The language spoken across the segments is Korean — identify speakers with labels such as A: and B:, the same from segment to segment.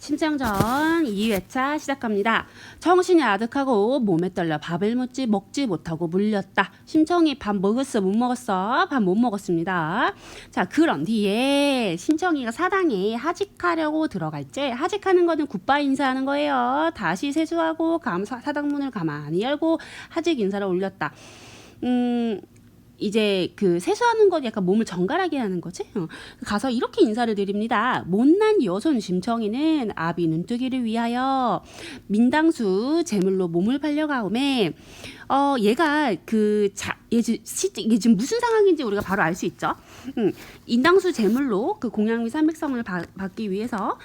A: 심장전 2회차 시작합니다. 정신이 아득하고 몸에 떨려 밥을 먹지 못하고 물렸다. 심청이 밥 먹었어 못 먹었어? 밥 못 먹었습니다. 자, 그런 뒤에 심청이가 사당에 하직하려고 들어갈 때, 하직하는 거는 굿바이 인사하는 거예요. 다시 세수하고 사당문을 가만히 열고 하직 인사를 올렸다. 이제 그 세수하는 건 약간 몸을 정갈하게 하는 거지. 가서 이렇게 인사를 드립니다. 못난 여손 심청이는 아비 눈뜨기를 위하여 민당수 제물로 몸을 팔려가오매 얘가 얘 지금 무슨 상황인지 우리가 바로 알 수 있죠. 인당수 제물로 그 공양미 300성을 받기 위해서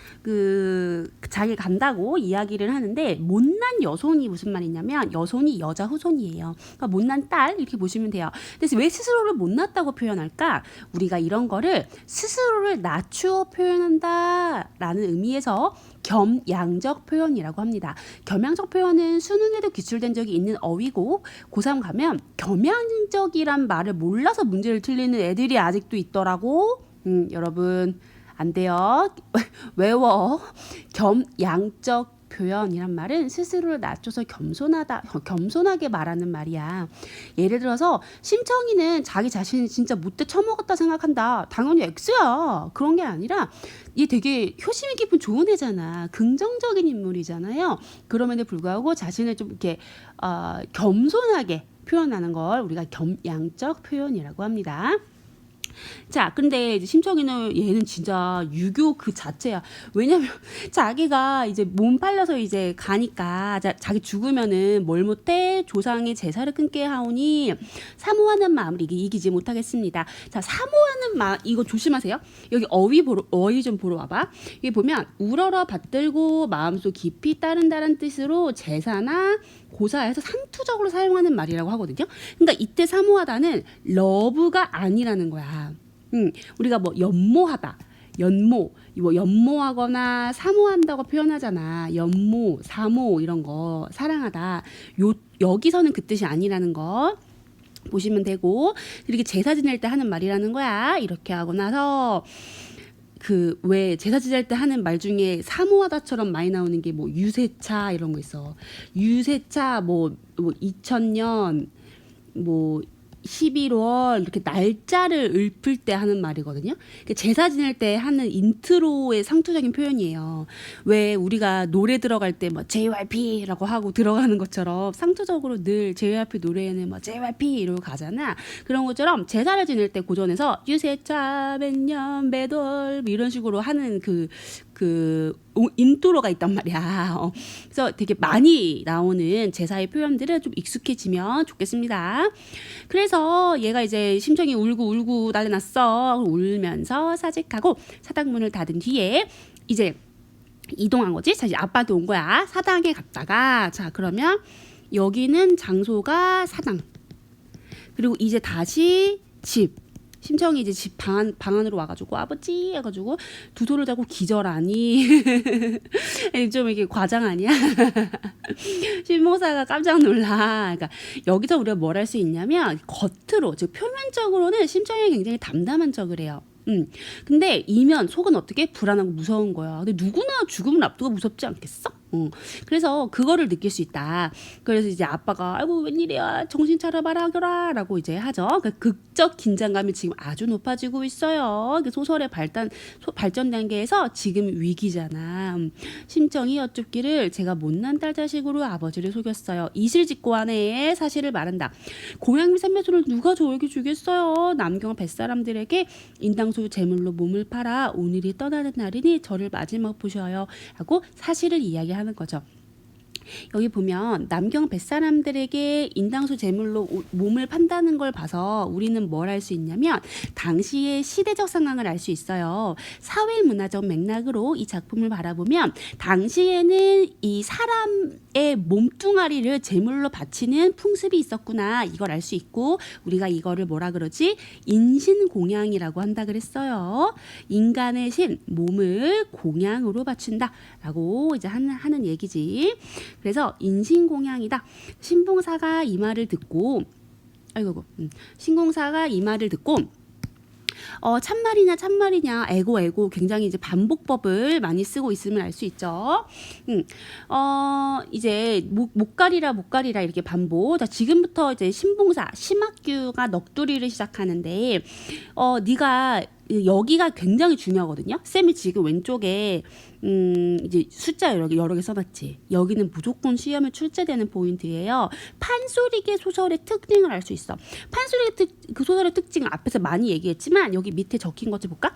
A: 자기 간다고 이야기를 하는데, 못난 여손이 무슨 말이냐면 여손이 여자 후손이에요. 그러니까 못난 딸 이렇게 보시면 돼요. 그래서 왜 스스로를 못났다고 표현할까? 우리가 이런 거를 스스로를 낮추어 표현한다라는 의미에서 겸양적 표현이라고 합니다. 겸양적 표현은 수능에도 기출된 적이 있는 어휘고, 고3 가면 겸양적이란 말을 몰라서 문제를 틀리는 애들이 아직도 있더라고. 여러분 안 돼요. 외워. 겸양적 표현이란 말은 스스로를 낮춰서 겸손하게 말하는 말이야. 예를 들어서 심청이는 자기 자신이 진짜 못돼 처먹었다 생각한다. 당연히 X야. 그런 게 아니라 얘 되게 효심이 깊은 좋은 애잖아. 긍정적인 인물이잖아요. 그럼에도 불구하고 자신을 좀 이렇게 겸손하게 표현하는 걸 우리가 겸양적 표현이라고 합니다. 자, 근데 이제 심청이는 얘는 진짜 유교 그 자체야. 왜냐면 자기가 이제 몸 팔려서 이제 가니까 자기 죽으면은 뭘 못해? 조상의 제사를 끊게 하오니 사모하는 마음을 이기지 못하겠습니다. 자, 사모하는 마음 이거 조심하세요. 여기 어휘 좀 보러 와봐. 여기 보면 우러러 받들고 마음속 깊이 따른다는 뜻으로 제사나 고사에서 상투적으로 사용하는 말이라고 하거든요. 그러니까 이때 사모하다는 러브가 아니라는 거야. 우리가 뭐 연모하다, 연모하거나 사모한다고 표현하잖아. 연모, 사모 이런 거 사랑하다. 여기서는 그 뜻이 아니라는 거 보시면 되고, 이렇게 제사 지낼 때 하는 말이라는 거야. 이렇게 하고 나서 왜 제사 지낼 때 하는 말 중에 사모하다처럼 많이 나오는 게 뭐 유세차 이런 거 있어. 유세차 뭐 2000년 뭐 11월 이렇게 날짜를 읊을 때 하는 말이거든요. 제사 지낼 때 하는 인트로의 상투적인 표현이에요. 왜 우리가 노래 들어갈 때 뭐 JYP라고 하고 들어가는 것처럼 상투적으로 늘 JYP 노래에는 뭐 JYP 이러고 가잖아. 그런 것처럼 제사를 지낼 때 고전에서 유세차 백년 배돌 이런 식으로 하는 인트로가 있단 말이야. 그래서 되게 많이 나오는 제사의 표현들을 좀 익숙해지면 좋겠습니다. 그래서 얘가 이제 심청이 울고 난리 났어. 울면서 사직하고 사당문을 닫은 뒤에 이제 이동한 거지. 사실 압박이 온 거야. 사당에 갔다가, 자, 그러면 여기는 장소가 사당. 그리고 이제 다시 집. 심청이 이제 집 방 안으로 와가지고 아버지 해가지고 두 손을 잡고 기절하니 좀 이게 과장 아니야? 신봉사가 깜짝 놀라. 그러니까 여기서 우리가 뭘 할 수 있냐면 겉으로 즉 표면적으로는 심청이 굉장히 담담한 척을 해요. 근데 이면 속은 어떻게 불안하고 무서운 거야. 근데 누구나 죽음을 앞두고 무섭지 않겠어? 그래서 그거를 느낄 수 있다. 그래서 이제 아빠가 아이고 웬일이야 정신 차려봐라 라고 이제 하죠. 그러니까 극적 긴장감이 지금 아주 높아지고 있어요. 소설의 발전 단계에서 지금 위기잖아. 심청이 여쭙기를 제가 못난 딸 자식으로 아버지를 속였어요. 이실직고 안에 사실을 말한다. 공양미 삼매소를 누가 저에게 주겠어요. 남경 뱃사람들에게 인당수 제물로 몸을 팔아 오늘이 떠나는 날이니 저를 마지막 보셔요 하고 사실을 이야기하는 거죠. 여기 보면 남경 뱃사람들에게 인당수 제물로 몸을 판다는 걸 봐서 우리는 뭘 알 수 있냐면 당시의 시대적 상황을 알 수 있어요. 사회문화적 맥락으로 이 작품을 바라보면 당시에는 이 사람의 몸뚱아리를 제물로 바치는 풍습이 있었구나, 이걸 알 수 있고, 우리가 이거를 뭐라 그러지? 인신공양이라고 한다 그랬어요. 인간의 신, 몸을 공양으로 바친다 라고 이제 하는 얘기지. 그래서 인신공양이다. 신봉사가 이 말을 듣고 신공사가 이 말을 듣고 참말이냐 참말이냐 에고 굉장히 이제 반복법을 많이 쓰고 있음을 알 수 있죠. 이제 못가리라 이렇게 반복. 자, 지금부터 이제 신봉사 심학규가 넋두리를 시작하는데 네가 여기가 굉장히 중요하거든요. 쌤이 지금 왼쪽에 이제 숫자 여러 개 써놨지. 여기는 무조건 시험에 출제되는 포인트예요. 판소리계 소설의 특징을 알 수 있어. 판소리계 그 소설의 특징을 앞에서 많이 얘기했지만 여기 밑에 적힌 것 좀 볼까?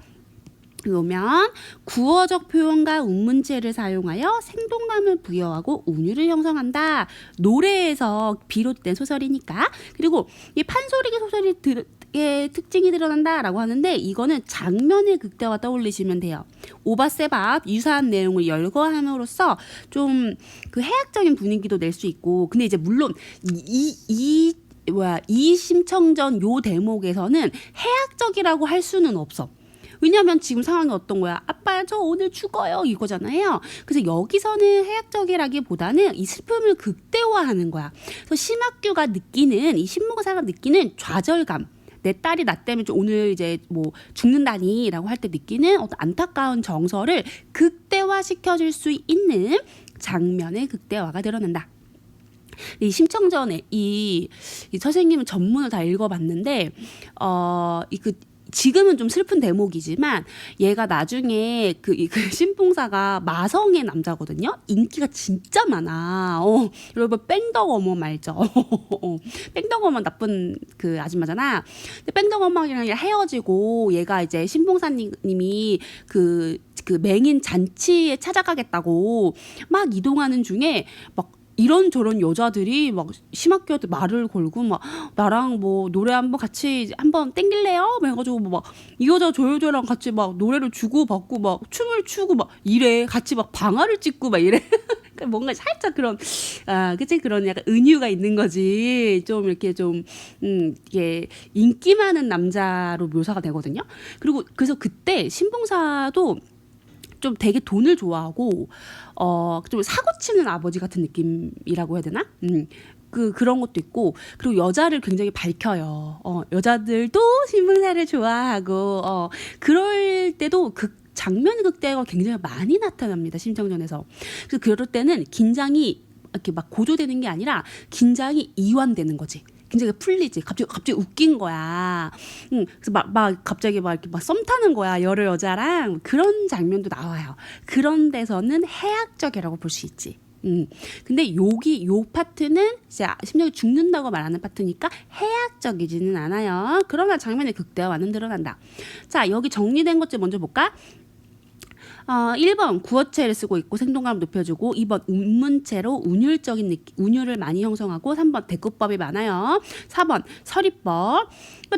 A: 그러면 구어적 표현과 운문체를 사용하여 생동감을 부여하고 운율을 형성한다. 노래에서 비롯된 소설이니까. 그리고 이 판소리계 소설이 특징이 드러난다라고 하는데 이거는 장면의 극대화 떠올리시면 돼요. 오바세밥 유사한 내용을 열거함으로써 좀 그 해학적인 분위기도 낼 수 있고, 근데 이제 물론 이 심청전 요 대목에서는 해학적이라고 할 수는 없어. 왜냐면 지금 상황이 어떤 거야? 아빠 저 오늘 죽어요 이거잖아요. 그래서 여기서는 해학적이라기보다는 이 슬픔을 극대화하는 거야. 그래서 심학규가 느끼는 이 신무사가 느끼는 좌절감, 내 딸이 나 때문에 오늘 이제 뭐 죽는다니라고 할 때 느끼는 어떤 안타까운 정서를 극대화시켜줄 수 있는 장면의 극대화가 드러난다. 이 심청전에 이 선생님은 전문을 다 읽어봤는데 지금은 좀 슬픈 대목이지만 얘가 나중에 그 신봉사가 마성의 남자거든요. 인기가 진짜 많아. 여러분 뺑덕어멈 알죠? 뺑덕어멈 나쁜 그 아줌마잖아. 근데 뺑덕어멈이랑 헤어지고 얘가 이제 신봉사님이 그 맹인 잔치에 찾아가겠다고 막 이동하는 중에 막 이런저런 여자들이 막 심학규한테 말을 걸고 막 나랑 뭐 노래 한번 같이 한번 땡길래요? 막 해가지고 막 이 여자 저 여자랑 같이 막 노래를 주고 받고 막 춤을 추고 막 이래. 같이 막 방아를 찍고 막 이래. 그러니까 뭔가 살짝 그런 그치 그런 약간 은유가 있는 거지. 좀 이렇게 좀 이게 인기 많은 남자로 묘사가 되거든요. 그리고 그래서 그때 신봉사도 좀 되게 돈을 좋아하고 좀 사고치는 아버지 같은 느낌이라고 해야 되나? 그런 것도 있고, 그리고 여자를 굉장히 밝혀요. 여자들도 신봉사를 좋아하고 그럴 때도 장면 극대화가 굉장히 많이 나타납니다. 심청전에서. 그래서 그럴 때는 긴장이 이렇게 막 고조되는 게 아니라 긴장이 이완되는 거지. 굉장히 풀리지. 갑자기 웃긴 거야. 그래서 막 갑자기 막 이렇게 막 썸 타는 거야. 여러 여자랑. 그런 장면도 나와요. 그런 데서는 해학적이라고 볼 수 있지. 근데 요 파트는 이제 심장이 죽는다고 말하는 파트니까 해학적이지는 않아요. 그러나 장면의 극대화는 드러난다. 자, 여기 정리된 것 좀 먼저 볼까? 1번 구어체를 쓰고 있고 생동감을 높여주고, 2번 운문체로 운율을 많이 형성하고, 3번 대꾸법이 많아요. 4번 서리법.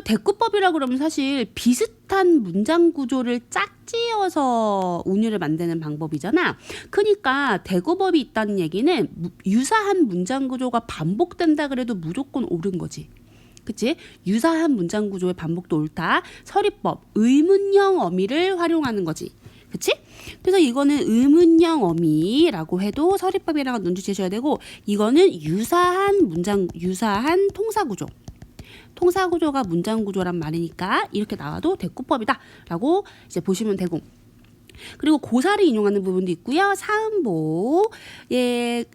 A: 대꾸법이라고 그러면 사실 비슷한 문장 구조를 짝지어서 운율을 만드는 방법이잖아. 그러니까 대꾸법이 있다는 얘기는 유사한 문장 구조가 반복된다 그래도 무조건 옳은 거지. 그치? 유사한 문장 구조의 반복도 옳다. 서리법, 의문형 어미를 활용하는 거지. 그치? 그래서 이거는 의문형 어미라고 해도 서리법이랑 눈치채셔야 되고, 이거는 유사한 통사구조. 통사구조가 문장구조란 말이니까 이렇게 나와도 대꾸법이다라고 이제 보시면 되고, 그리고 고사를 인용하는 부분도 있고요. 사음보에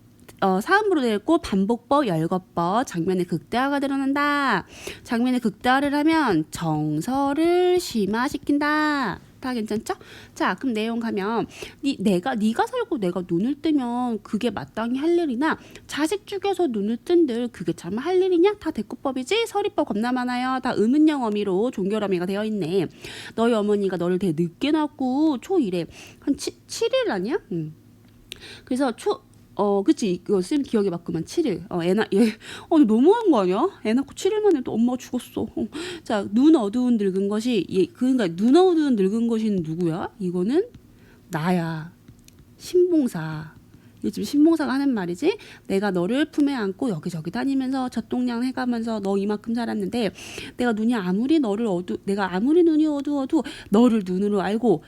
A: 사음으로 되어 있고, 반복법, 열거법, 장면의 극대화가 드러난다. 장면의 극대화를 하면 정서를 심화시킨다. 다 괜찮죠? 자, 그럼 내용 가면 네가 살고 내가 눈을 뜨면 그게 마땅히 할 일이나, 자식 죽여서 눈을 뜬들 그게 참 할 일이냐? 다 대꾸법이지. 서리법 겁나 많아요. 다 의문형 어미로 종결어미가 되어 있네. 너희 어머니가 너를 되게 늦게 낳고 초1에 한 7일 아니야? 그래서 그치. 이거 쌤 기억에 맞구만. 7일. 너무한 거 아니야? 애 낳고 7일 만에 또 엄마가 죽었어. 자, 눈 어두운 늙은 것이, 그러니까 눈 어두운 늙은 것이 누구야? 이거는 나야. 신봉사. 요즘 신봉사가 하는 말이지. 내가 너를 품에 안고 여기저기 다니면서 젖동량 해가면서 너 이만큼 살았는데, 내가 눈이 아무리 눈이 어두워도 너를 눈으로 알고,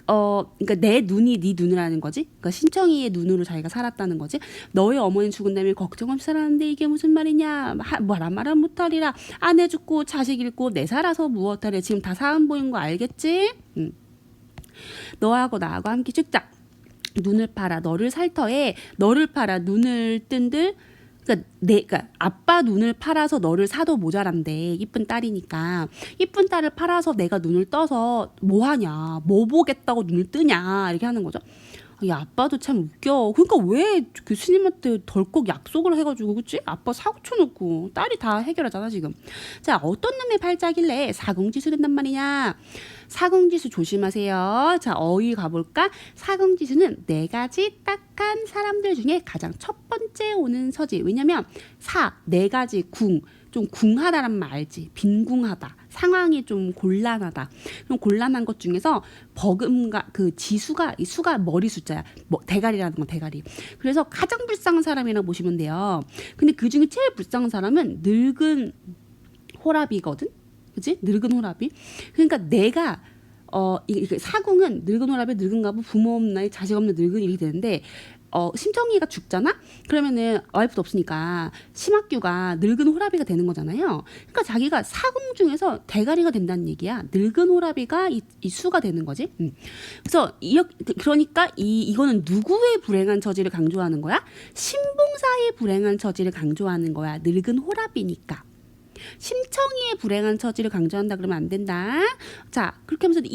A: 그러니까 내 눈이 네 눈을 하는 거지. 그러니까 신청이의 눈으로 자기가 살았다는 거지. 너의 어머니 죽은다면 걱정 없이 살았는데 이게 무슨 말이냐. 말은 못하리라. 아내 죽고 자식 잃고 내 살아서 무엇하래. 지금 다 사은 보인 거 알겠지? 너하고 나하고 함께 죽자. 눈을 팔아 너를 살터에 너를 팔아 눈을 뜬들. 그러니까 아빠 눈을 팔아서 너를 사도 모자란데 이쁜 딸이니까 이쁜 딸을 팔아서 내가 눈을 떠서 뭐 하냐 뭐 보겠다고 눈을 뜨냐 이렇게 하는 거죠. 야 아빠도 참 웃겨. 그러니까 왜 교수님한테 덜컥 약속을 해가지고 그치? 아빠 사고 쳐놓고 딸이 다 해결하잖아 지금. 자 어떤 놈의 팔자길래 사공지수 된단 말이냐. 사공지수 조심하세요. 자 어휘 가볼까. 사공지수는 네 가지 딱한 사람들 중에 가장 첫 번째 오는 서지. 왜냐면 네 가지 좀 궁하다란 말 알지. 빈궁하다. 상황이 좀 곤란하다. 그럼 곤란한 것 중에서 버금가 그 지수가 이 수가 머리 숫자야. 대가리라는 건 대가리. 그래서 가장 불쌍한 사람이라고 보시면 돼요. 근데 그 중에 제일 불쌍한 사람은 늙은 호랍이거든. 그치? 늙은 호랍이. 그러니까 내가 이게 사궁은 늙은 호랍에 늙은 가부 부모 없는 나이 자식 없는 늙은 이렇게 되는데 심청이가 죽잖아? 그러면은 와이프도 없으니까 심학규가 늙은 호랍이가 되는 거잖아요. 그러니까 자기가 사궁 중에서 대가리가 된다는 얘기야. 늙은 호랍이가 이 수가 되는 거지. 그래서 그러니까 이거는 누구의 불행한 처지를 강조하는 거야? 신봉사의 불행한 처지를 강조하는 거야. 늙은 호랍이니까. 심청이의 불행한 처지를 강조한다 그러면 안 된다. 자 그렇게 하면서 내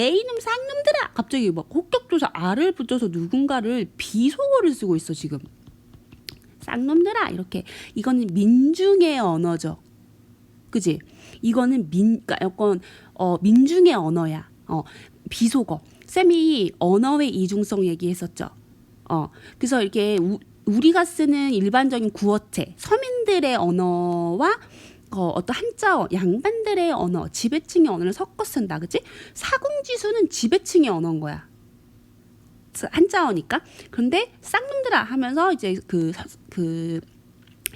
A: 이놈 쌍놈들아 갑자기 막 혹격조사 알을 붙여서 누군가를 비속어를 쓰고 있어 지금. 쌍놈들아 이렇게. 이거는 민중의 언어죠. 그지? 이거는 그러니까 약간 민중의 언어야. 비속어. 쌤이 언어의 이중성 얘기했었죠. 그래서 이렇게 우리가 쓰는 일반적인 구어체 서민들의 언어와 어떤 한자어, 양반들의 언어, 지배층의 언어를 섞어 쓴다, 그치? 사공지수는 지배층의 언어인 거야. 한자어니까. 그런데 쌍놈들아 하면서 이제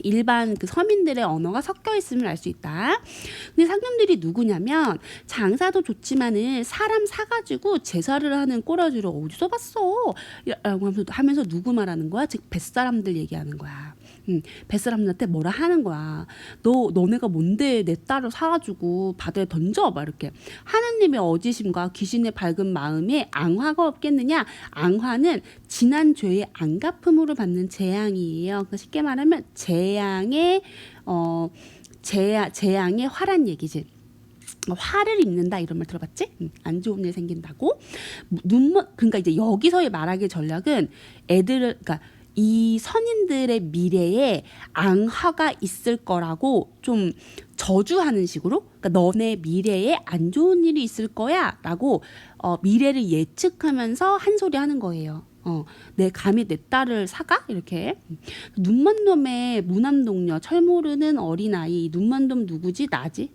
A: 일반 서민들의 언어가 섞여 있음을 알 수 있다. 근데 상놈들이 누구냐면 장사도 좋지만은 사람 사가지고 제사를 하는 꼬라지를 어디서 봤어? 라고 하면서 누구 말하는 거야? 즉 뱃사람들 얘기하는 거야. 뱃사람들한테 뭐라 하는 거야. 너네가 뭔데 내 딸을 사가지고 바다에 던져? 막 이렇게. 하느님의 어지심과 귀신의 밝은 마음에 앙화가 없겠느냐? 앙화는 지난 죄의 안갚음으로 받는 재앙이에요. 그러니까 쉽게 말하면 재앙의 화란 얘기지. 화를 입는다 이런 말 들어봤지? 안 좋은 일 생긴다고. 그러니까 이제 여기서의 말하기 전략은 그러니까 이 선인들의 미래에 앙화가 있을 거라고 좀 저주하는 식으로, 그러니까 너네 미래에 안 좋은 일이 있을 거야 라고 미래를 예측하면서 한 소리 하는 거예요. 내 감히 내 딸을 사가? 이렇게. 눈먼 놈의 무남동녀 철 모르는 어린아이. 눈먼 놈 누구지? 나지.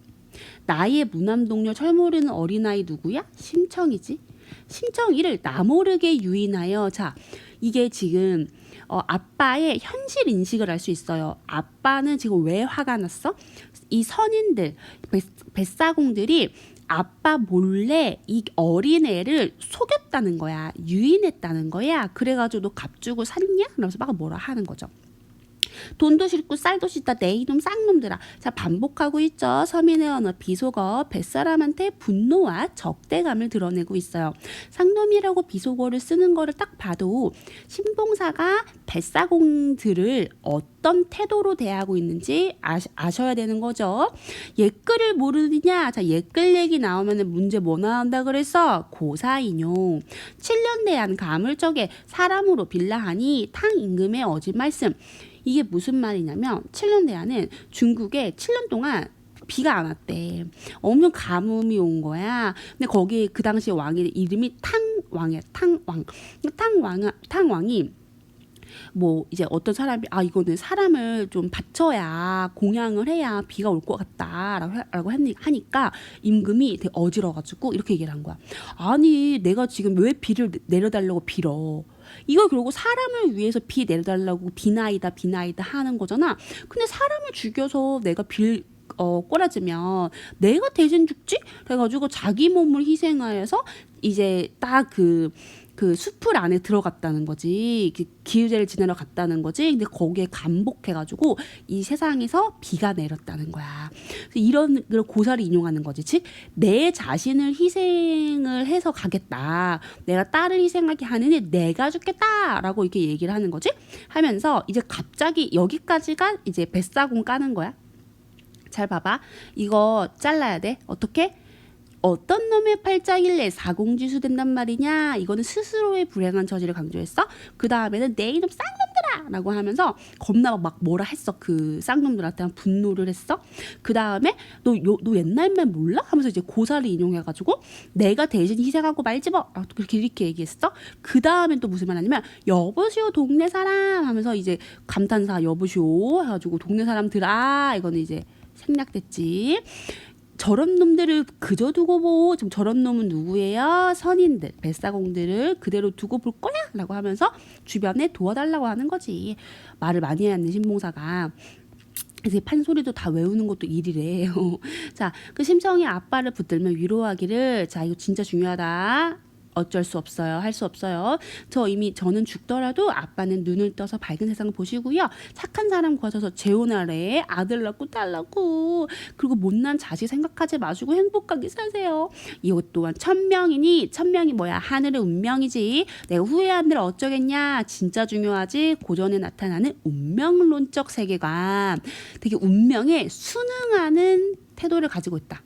A: 나의 무남동녀 철 모르는 어린아이 누구야? 심청이지. 심청이를 나 모르게 유인하여. 자, 이게 지금 아빠의 현실 인식을 알 수 있어요. 아빠는 지금 왜 화가 났어? 이 선인들, 뱃사공들이 아빠 몰래 이 어린애를 속였다는 거야. 유인했다는 거야. 그래가지고 너 값 주고 샀냐? 그러면서 막 뭐라 하는 거죠. 돈도 싫고 쌀도 싫다 내 이놈 쌍놈들아. 자 반복하고 있죠. 서민의 언어 비속어 뱃사람한테 분노와 적대감을 드러내고 있어요. 쌍놈이라고 비속어를 쓰는 거를 딱 봐도 신봉사가 뱃사공들을 어떤 태도로 대하고 있는지 아셔야 되는 거죠. 옛글을 모르느냐. 자 옛글 얘기 나오면 문제 뭐 나온다 그랬어? 고사인용. 7년 대한 가물적에 사람으로 빌라하니 탕 임금의 어진 말씀. 이게 무슨 말이냐면 7년 대안은 중국에 7년 동안 비가 안 왔대. 엄청 가뭄이 온 거야. 근데 거기 그 당시 왕의 이름이 탕왕이야. 탕왕이 뭐 이제 어떤 사람이 이거는 사람을 좀 바쳐야 공양을 해야 비가 올 것 같다라고 하니까 임금이 되게 어지러가지고 이렇게 얘기를 한 거야. 아니 내가 지금 왜 비를 내려달라고 빌어? 이거 그러고 사람을 위해서 비 내려달라고 비나이다 하는 거잖아. 근데 사람을 죽여서 내가 꼬라지면 내가 대신 죽지? 그래가지고 자기 몸을 희생하여서 이제 딱 그 숲을 안에 들어갔다는 거지. 기우제를 지내러 갔다는 거지. 근데 거기에 감복해가지고 이 세상에서 비가 내렸다는 거야. 이런 고사를 인용하는 거지. 즉, 내 자신을 희생을 해서 가겠다. 내가 딸을 희생하게 하느니 내가 죽겠다라고 이렇게 얘기를 하는 거지. 하면서 이제 갑자기 여기까지가 이제 뱃사공 까는 거야. 잘 봐봐. 이거 잘라야 돼. 어떻게? 어떤 놈의 팔자길래 사공지수 된단 말이냐. 이거는 스스로의 불행한 처지를 강조했어. 그 다음에는 내 이놈 쌍놈들아 라고 하면서 겁나 막 뭐라 했어. 그 쌍놈들한테 분노를 했어. 그 다음에 너 옛날만 몰라? 하면서 이제 고사를 인용해가지고 내가 대신 희생하고 말지 뭐. 그렇게 이렇게 얘기했어. 그 다음엔 또 무슨 말 하냐면 여보시오 동네 사람 하면서 이제 감탄사 여보시오 해가지고 동네 사람들아 이거는 이제 생략됐지. 저런 놈들을 그저 두고 보고 지금 저런 놈은 누구예요? 선인들, 뱃사공들을 그대로 두고 볼 거야? 라고 하면서 주변에 도와달라고 하는 거지. 말을 많이 해야 하는 신봉사가. 그래서 판소리도 다 외우는 것도 일이래. 자, 그 심청이 아빠를 붙들며 위로하기를 자 이거 진짜 중요하다. 어쩔 수 없어요. 할 수 없어요. 저는 죽더라도 아빠는 눈을 떠서 밝은 세상을 보시고요. 착한 사람 구하셔서 재혼하래. 아들 낳고 딸 낳고. 그리고 못난 자식 생각하지 마시고 행복하게 사세요. 이것 또한 천명이 뭐야? 하늘의 운명이지. 내가 후회한 일 어쩌겠냐. 진짜 중요하지. 고전에 나타나는 운명론적 세계관. 되게 운명에 순응하는 태도를 가지고 있다.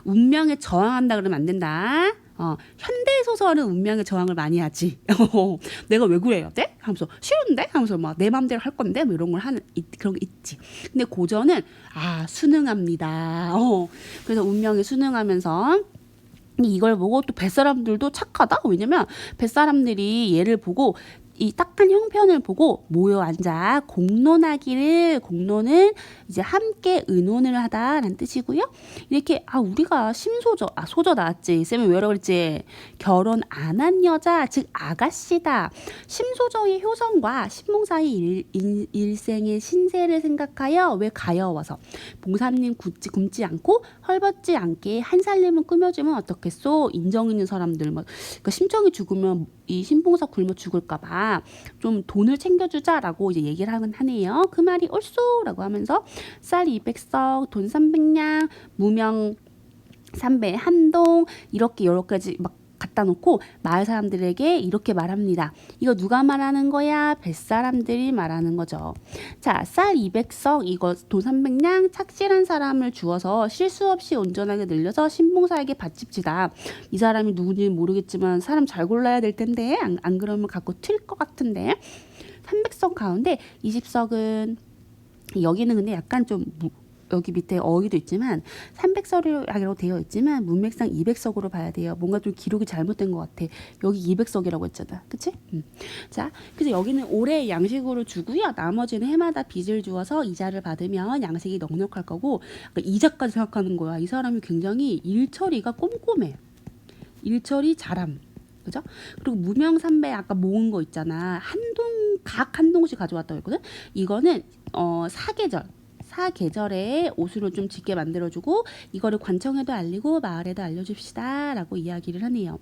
A: 운명에 저항한다 그러면 안 된다. 현대 소설은 운명의 저항을 많이 하지. 내가 왜 그래야 돼? 하면서 싫은데? 하면서 막 내 맘대로 할 건데 뭐 이런 걸 하는 그런 게 있지. 근데 고전은 순응합니다. 그래서 운명에 순응하면서 이걸 보고 또 뱃사람들도 착하다. 왜냐면 뱃사람들이 얘를 보고 이 딱한 형편을 보고 모여 앉아 공론하기를 공론은 이제 함께 의논을 하다라는 뜻이고요. 이렇게 우리가 소저 나왔지. 쌤이 왜라고 그랬지? 결혼 안 한 여자 즉 아가씨다. 심소저의 효성과 신봉사의 일생의 신세를 생각하여 왜 가여워서 봉사님 굶지 않고 헐벗지 않게 한 살림은 꾸며주면 어떻겠소? 인정 있는 사람들 그러니까 심정이 죽으면 이 신봉사 굶어 죽을까봐 좀 돈을 챙겨주자라고 이제 얘기를 하네요. 그 말이 옳소라고 하면서 쌀 200석, 돈 300냥, 무명 3배 한동 이렇게 여러 가지 막 갖다 놓고 마을 사람들에게 이렇게 말합니다. 이거 누가 말하는 거야? 뱃사람들이 말하는 거죠. 자, 쌀 200석, 이거 돈 300냥 착실한 사람을 주어서 실수 없이 온전하게 늘려서 신봉사에게 바칩시다. 이 사람이 누군지 모르겠지만 사람 잘 골라야 될 텐데 안 그러면 갖고 튈 것 같은데 300석 가운데 20석은 여기는 근데 약간 좀 여기 밑에 어휘도 있지만 300석이라고 되어 있지만 문맥상 200석으로 봐야 돼요. 뭔가 좀 기록이 잘못된 것 같아. 여기 200석이라고 했잖아. 그치? 자, 그래서 여기는 올해 양식으로 주고요. 나머지는 해마다 빚을 주어서 이자를 받으면 양식이 넉넉할 거고 그러니까 이자까지 생각하는 거야. 이 사람이 굉장히 일처리가 꼼꼼해. 일처리 잘함. 그죠? 그리고 무명 삼배 아까 모은 거 있잖아. 각 한 동씩 가져왔다고 했거든. 이거는 사계절에 옷으로 좀 짙게 만들어주고 이거를 관청에도 알리고 마을에도 알려줍시다 라고 이야기를 하네요.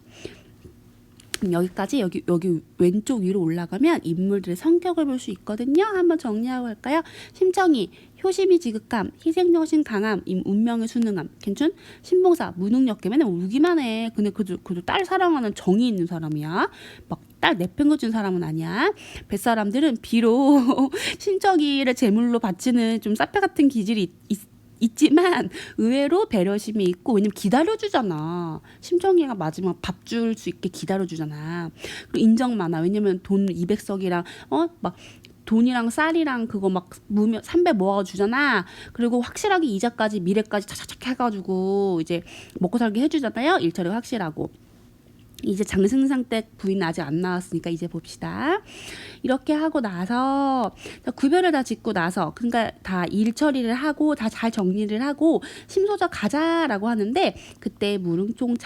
A: 여기까지 여기 왼쪽 위로 올라가면 인물들의 성격을 볼 수 있거든요. 한번 정리하고 할까요? 심청이 효심이 지극함, 희생정신 강함, 운명의 순응함. 괜찮? 신봉사 무능력계 맨날 울기만 해. 근데 그래도 딸 사랑하는 정이 있는 사람이야. 막 딸 내팽겨준 사람은 아니야. 뱃사람들은 비록 신청이를 제물로 바치는 좀 사페 같은 기질이 있지만 의외로 배려심이 있고 왜냐면 기다려주잖아. 심정이가 마지막 밥 줄 수 있게 기다려주잖아. 그리고 인정 많아. 왜냐면 돈 200석이랑 막 돈이랑 쌀이랑 그거 막 3배 모아주잖아. 그리고 확실하게 이자까지 미래까지 차차차 해가지고 이제 먹고 살게 해주잖아요. 일처리가 확실하고. 이제 장승상 때 부인 아직 안 나왔으니까 이제 봅시다. 이렇게 하고 나서 구별을 다 짓고 나서 그러니까 다 일 처리를 하고 다 잘 정리를 하고 심소저 가자라고 하는데 그때 무릉총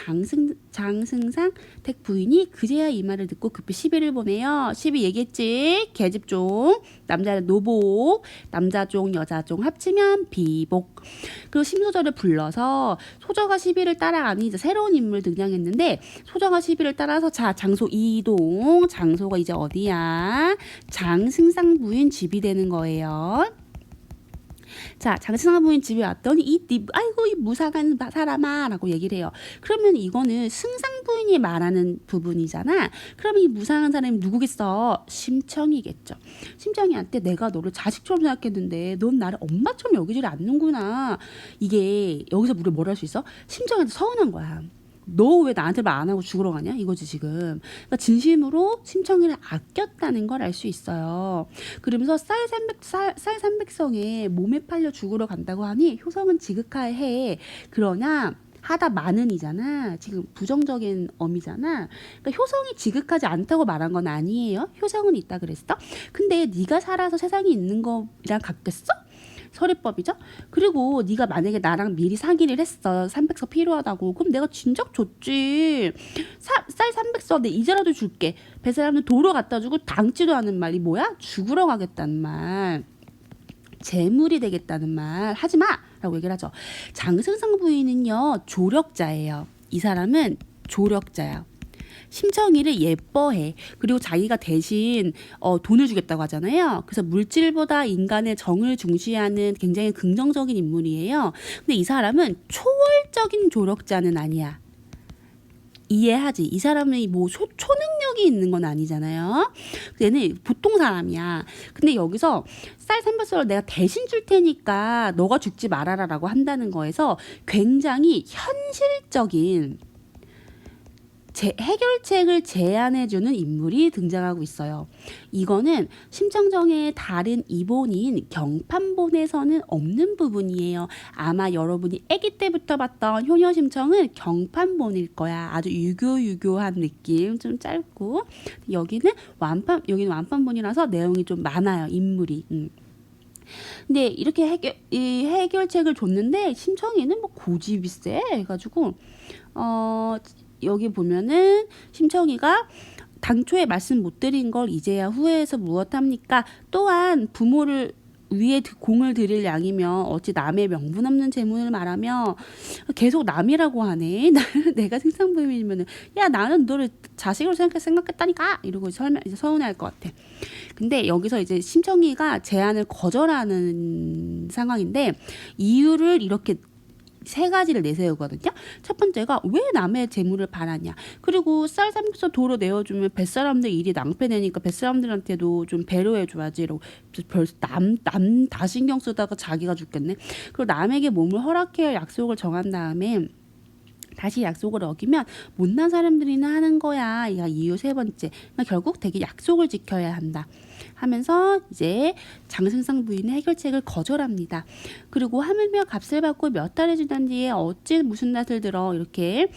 A: 장승상 댁 부인이 그제야 이 말을 듣고 급히 시비를 보내요. 시비 얘기했지. 계집종, 남자는 노복, 남자종, 여자종 합치면 비복. 그리고 심소저를 불러서 소저가 시비를 따라가니 이제 새로운 인물 등장했는데 소저가 시비를 따라서 자 장소 이동. 장소가 이제 어디야? 장승상 부인 집이 되는 거예요. 자, 장승상 부인 집에 왔더니 아이고 이 무상한 사람아 라고 얘기를 해요. 그러면 이거는 승상 부인이 말하는 부분이잖아. 그러면 이 무상한 사람이 누구겠어? 심청이겠죠. 심청이한테 내가 너를 자식처럼 생각했는데 넌 나를 엄마처럼 여기지를 않는구나. 이게 여기서 우리 뭘 할 수 있어? 심청이한테 서운한 거야. 너 왜 나한테 말 안 하고 죽으러 가냐 이거지 지금. 그러니까 진심으로 심청이를 아꼈다는 걸 알 수 있어요. 그러면서 쌀 300성에 몸에 팔려 죽으러 간다고 하니 효성은 지극하해. 그러나 하다 마는이잖아. 지금 부정적인 어미잖아. 그러니까 효성이 지극하지 않다고 말한 건 아니에요. 효성은 있다 그랬어. 근데 네가 살아서 세상에 있는 거랑 같겠어? 서리법이죠. 그리고 네가 만약에 나랑 미리 상의를 했어. 300서 필요하다고. 그럼 내가 진작 줬지. 쌀 300서 내 이제라도 줄게. 배사람들 도로 갖다 주고 당치도 않은 말이 뭐야? 죽으러 가겠다는 말. 재물이 되겠다는 말 하지 마! 라고 얘기를 하죠. 장승상 부인은요. 조력자예요. 이 사람은 조력자야. 심청이를 예뻐해. 그리고 자기가 대신 돈을 주겠다고 하잖아요. 그래서 물질보다 인간의 정을 중시하는 굉장히 긍정적인 인물이에요. 근데 이 사람은 초월적인 조력자는 아니야. 이해하지? 이 사람이 뭐 초능력이 있는 건 아니잖아요. 얘는 보통 사람이야. 근데 여기서 쌀 300썰을 내가 대신 줄 테니까 너가 죽지 말아라 라고 한다는 거에서 굉장히 현실적인 해결책을 제안해주는 인물이 등장하고 있어요. 이거는 심청정의 다른 이본인 경판본에서는 없는 부분이에요. 아마 여러분이 아기 때부터 봤던 효녀심청은 경판본일 거야. 아주 유교한 느낌, 좀 짧고. 여기는 완판본이라서 내용이 좀 많아요. 인물이. 근데 이렇게 해결책을 줬는데 심청이는 뭐 고집이 세 해가지고 여기 보면은 심청이가 당초에 말씀 못 드린 걸 이제야 후회해서 무엇합니까? 또한 부모를 위에 공을 들일 양이며 어찌 남의 명분 없는 재물을 말하며 계속 남이라고 하네. 내가 생상부인이면은 야 나는 너를 자식으로 생각했다니까 이러고 이제 서운해할 것 같아. 근데 여기서 이제 심청이가 제안을 거절하는 상황인데 이유를 이렇게 세 가지를 내세우거든요. 첫 번째가 왜 남의 재물을 바라냐. 그리고 쌀 300서 도로 내어주면 뱃사람들 일이 낭패되니까 뱃사람들한테도 좀 배려해줘야지. 이러고 남 다 신경 쓰다가 자기가 죽겠네. 그리고 남에게 몸을 허락해야 할 약속을 정한 다음에 다시 약속을 어기면 못난 사람들이나 하는 거야. 이유 세 번째. 그러니까 결국 되게 약속을 지켜야 한다. 하면서 이제 장승상 부인의 해결책을 거절합니다. 그리고 하물며 값을 받고 몇 달이 지난 뒤에 어찌 무슨 낯을 들어 이렇게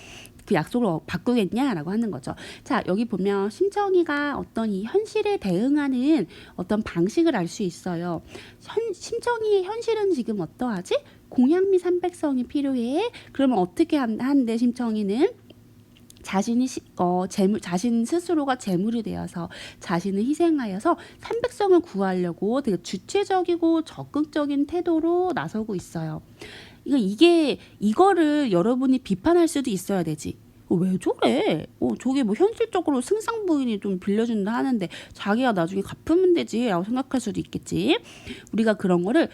A: 그 약속을 바꾸겠냐라고 하는 거죠. 자, 여기 보면 심청이가 어떤 이 현실에 대응하는 어떤 방식을 알 수 있어요. 심청이의 현실은 지금 어떠하지? 공양미 300성이 필요해. 그러면 어떻게 한대 심청이는? 자신 스스로가 재물이 되어서 자신을 희생하여서 300성을 구하려고 되게 주체적이고 적극적인 태도로 나서고 있어요. 이거를 여러분이 비판할 수도 있어야 되지. 왜 저래? 저게 뭐 현실적으로 승상부인이 좀 빌려준다 하는데 자기가 나중에 갚으면 되지 라고 생각할 수도 있겠지. 우리가 그런 거를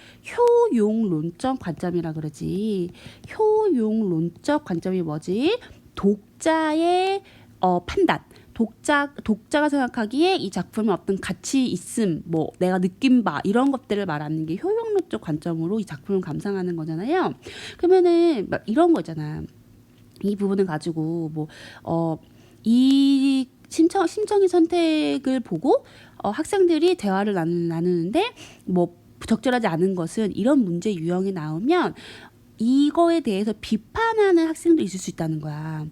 A: 효용론적 관점이라 그러지. 효용론적 관점이 뭐지? 독자의 판단. 독자가 생각하기에 이 작품에 어떤 가치 있음, 뭐 내가 느낀 바 이런 것들을 말하는 게 효용론적 관점으로 이 작품을 감상하는 거잖아요. 그러면은 막 이런 거잖아. 이 부분을 가지고 이 심청의 선택을 보고 학생들이 대화를 나누는데 뭐 적절하지 않은 것은 이런 문제 유형이 나오면 이거에 대해서 비판하는 학생도 있을 수 있다는 거야.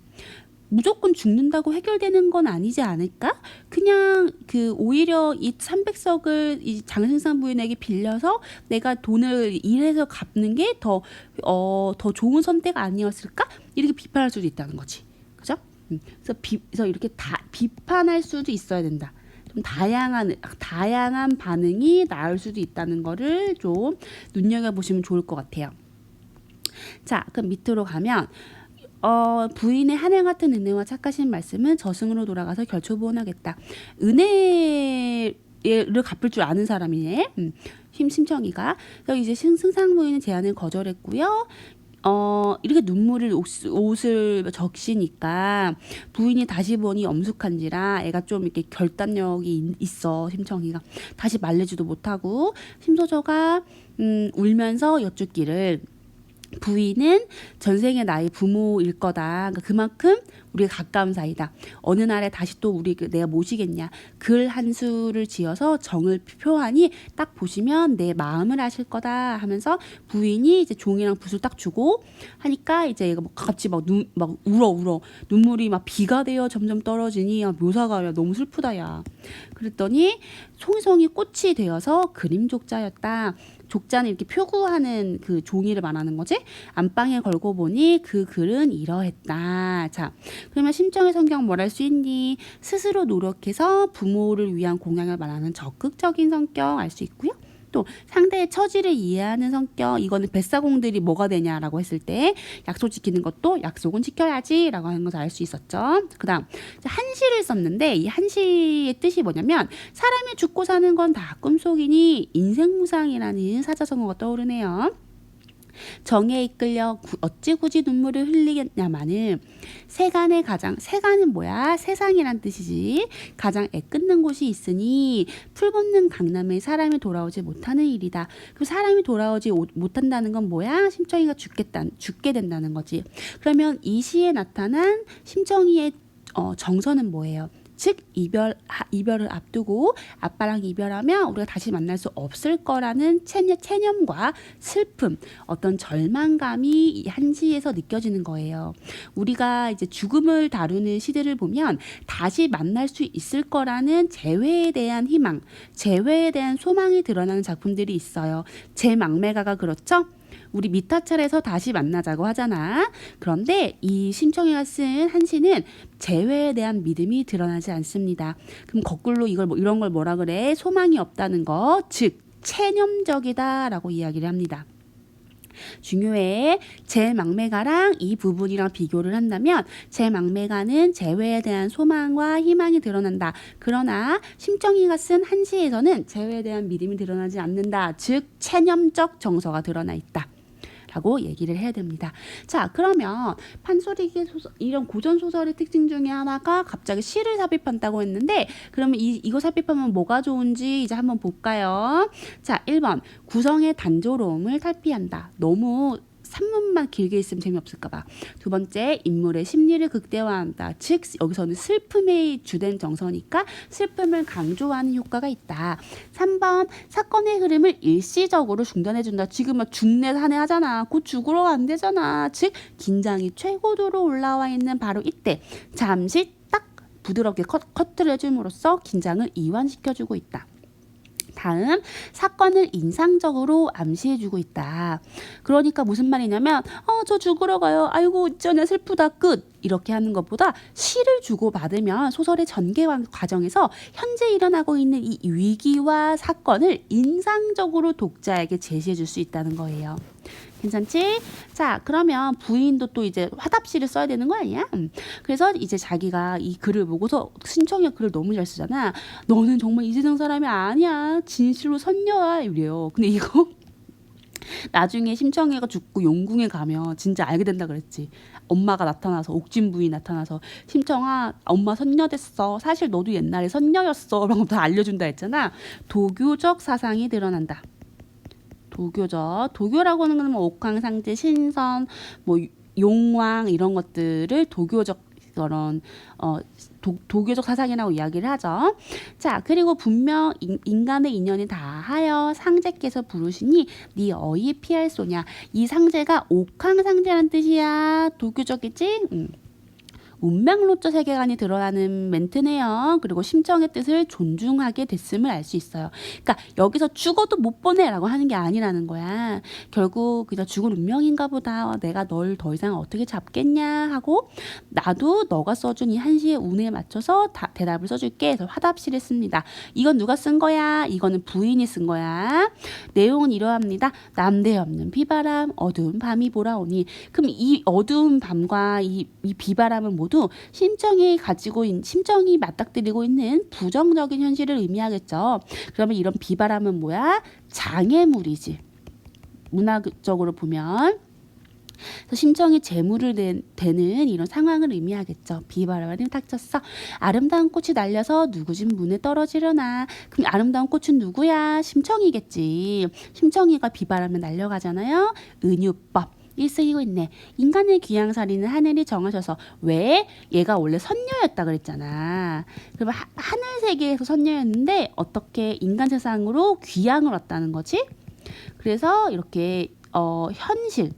A: 무조건 죽는다고 해결되는 건 아니지 않을까? 그냥 오히려 이 300석을 이 장승상 부인에게 빌려서 내가 돈을 일해서 갚는 게 더 좋은 선택 아니었을까? 이렇게 비판할 수도 있다는 거지. 그죠? 그래서 이렇게 비판할 수도 있어야 된다. 좀 다양한 반응이 나올 수도 있다는 거를 좀 눈여겨보시면 좋을 것 같아요. 자, 그럼 밑으로 가면 부인의 하늘 같은 은혜와 착하신 말씀은 저승으로 돌아가서 결초보온하겠다. 은혜를 갚을 줄 아는 사람이네. 심청이가. 그래서 이제 승상 부인은 제안을 거절했고요. 이렇게 눈물을 옷을 적시니까 부인이 다시 보니 엄숙한지라 애가 좀 이렇게 결단력이 있어. 심청이가 다시 말리지도 못하고 심소저가 울면서 여쭙기를 부인은 전생의 나의 부모일 거다. 그러니까 그만큼 우리가 가까운 사이다. 어느 날에 다시 또 내가 모시겠냐. 글 한 수를 지어서 정을 표하니 딱 보시면 내 마음을 아실 거다 하면서 부인이 이제 종이랑 붓을 딱 주고 하니까 이제 얘가 같이 막 울어. 눈물이 막 비가 되어 점점 떨어지니 묘사가 너무 슬프다 야. 그랬더니 송이송이 꽃이 되어서 그림족자였다. 족자는 이렇게 표구하는 그 종이를 말하는 거지. 안방에 걸고 보니 그 글은 이러했다. 자, 그러면 심정의 성경 뭘 할 수 있니? 스스로 노력해서 부모를 위한 공양을 말하는 적극적인 성격 알 수 있고요. 또 상대의 처지를 이해하는 성격, 이거는 뱃사공들이 뭐가 되냐라고 했을 때 약속 지키는 것도 약속은 지켜야지 라고 하는 것을 알 수 있었죠. 그 다음 한시를 썼는데 이 한시의 뜻이 뭐냐면 사람이 죽고 사는 건 다 꿈속이니 인생무상이라는 사자성어가 떠오르네요. 정에 이끌려 어찌 굳이 눈물을 흘리겠냐마는 세간은 뭐야? 세상이란 뜻이지. 가장 애끓는 곳이 있으니 풀벗는 강남에 사람이 돌아오지 못하는 일이다. 그럼 사람이 돌아오지 못한다는 건 뭐야? 심청이가 죽게 된다는 거지. 그러면 이 시에 나타난 심청이의 정서는 뭐예요? 즉 이별을 앞두고 아빠랑 이별하면 우리가 다시 만날 수 없을 거라는 체념과 슬픔, 어떤 절망감이 이 한시에서 느껴지는 거예요. 우리가 이제 죽음을 다루는 시들을 보면 다시 만날 수 있을 거라는 재회에 대한 희망, 재회에 대한 소망이 드러나는 작품들이 있어요. 제망매가가 그렇죠? 우리 미타찰에서 다시 만나자고 하잖아. 그런데 이 심청이가 쓴 한시는 재회에 대한 믿음이 드러나지 않습니다. 그럼 거꾸로 이런 걸 뭐라 그래? 소망이 없다는 거, 즉 체념적이다라고 이야기를 합니다. 중요해. 제망매가랑 이 부분이랑 비교를 한다면 제망매가는 재회에 대한 소망과 희망이 드러난다. 그러나 심청이가 쓴 한시에서는 재회에 대한 믿음이 드러나지 않는다. 즉 체념적 정서가 드러나 있다. 라고 얘기를 해야 됩니다. 자, 그러면 판소리기 소설, 이런 고전 소설의 특징 중에 하나가 갑자기 시를 삽입한다고 했는데, 그러면 이거 삽입하면 뭐가 좋은지 이제 한번 볼까요? 자, 1번 구성의 단조로움을 탈피한다. 너무 산문만 길게 있으면 재미없을까봐. 두 번째, 인물의 심리를 극대화한다. 즉 여기서는 슬픔의 주된 정서니까 슬픔을 강조하는 효과가 있다. 3번, 사건의 흐름을 일시적으로 중단해준다. 지금 막 죽네 사내 하잖아. 곧 죽으러 안 되잖아. 즉 긴장이 최고도로 올라와 있는 바로 이때 잠시 딱 부드럽게 커트를 해줌으로써 긴장을 이완시켜주고 있다. 다음, 사건을 인상적으로 암시해주고 있다. 그러니까 무슨 말이냐면 저 죽으러 가요. 아이고 어쩌냐 슬프다 끝. 이렇게 하는 것보다 시를 주고받으면 소설의 전개 과정에서 현재 일어나고 있는 이 위기와 사건을 인상적으로 독자에게 제시해 줄 수 있다는 거예요. 괜찮지? 자, 그러면 부인도 또 이제 화답시를 써야 되는 거 아니야? 그래서 이제 자기가 이 글을 보고서 신청이 글을 너무 잘 쓰잖아. 너는 정말 이 세상 사람이 아니야. 진실로 선녀야. 이래요. 근데 이거 나중에 심청이가 죽고 용궁에 가면 진짜 알게 된다 그랬지. 엄마가 나타나서 옥진 부인 나타나서 심청아 엄마 선녀 됐어. 사실 너도 옛날에 선녀였어. 라고 다 알려준다 했잖아. 도교적 사상이 드러난다. 도교라고 하는 건 뭐 옥황상제, 신선, 뭐 용왕 이런 것들을 도교적 그런 도교적 사상이라고 이야기를 하죠. 자, 그리고 분명 인간의 인연이 다하여 상제께서 부르시니 네 어이 피할 소냐. 이 상제가 옥황상제라는 뜻이야. 도교적이지? 운명론적 세계관이 드러나는 멘트네요. 그리고 심정의 뜻을 존중하게 됐음을 알 수 있어요. 그러니까 여기서 죽어도 못 보내라고 하는 게 아니라는 거야. 결국 그냥 죽을 운명인가 보다. 내가 널 더 이상 어떻게 잡겠냐 하고 나도 너가 써준 이 한시의 운에 맞춰서 대답을 써줄게. 그래서 화답시를 씁니다. 이건 누가 쓴 거야? 이거는 부인이 쓴 거야. 내용은 이러합니다. 남대없는 비바람, 어두운 밤이 보라오니. 그럼 이 어두운 밤과 이 비바람은 모두 심정이 맞닥뜨리고 있는 부정적인 현실을 의미하겠죠. 그러면 이런 비바람은 뭐야? 장애물이지. 문학적으로 보면. 그래서 심정이 재물을 되는 이런 상황을 의미하겠죠. 비바람을 닥쳤어. 아름다운 꽃이 날려서 누구 집 문에 떨어지려나. 그럼 아름다운 꽃은 누구야? 심청이겠지. 심청이가 비바람에 날려가잖아요. 은유법. 이 쓰이고 있네. 인간의 귀양살이는 하늘이 정하셔서. 왜? 얘가 원래 선녀였다 그랬잖아. 그러면 하늘 세계에서 선녀였는데 어떻게 인간 세상으로 귀양을 왔다는 거지? 그래서 이렇게 현실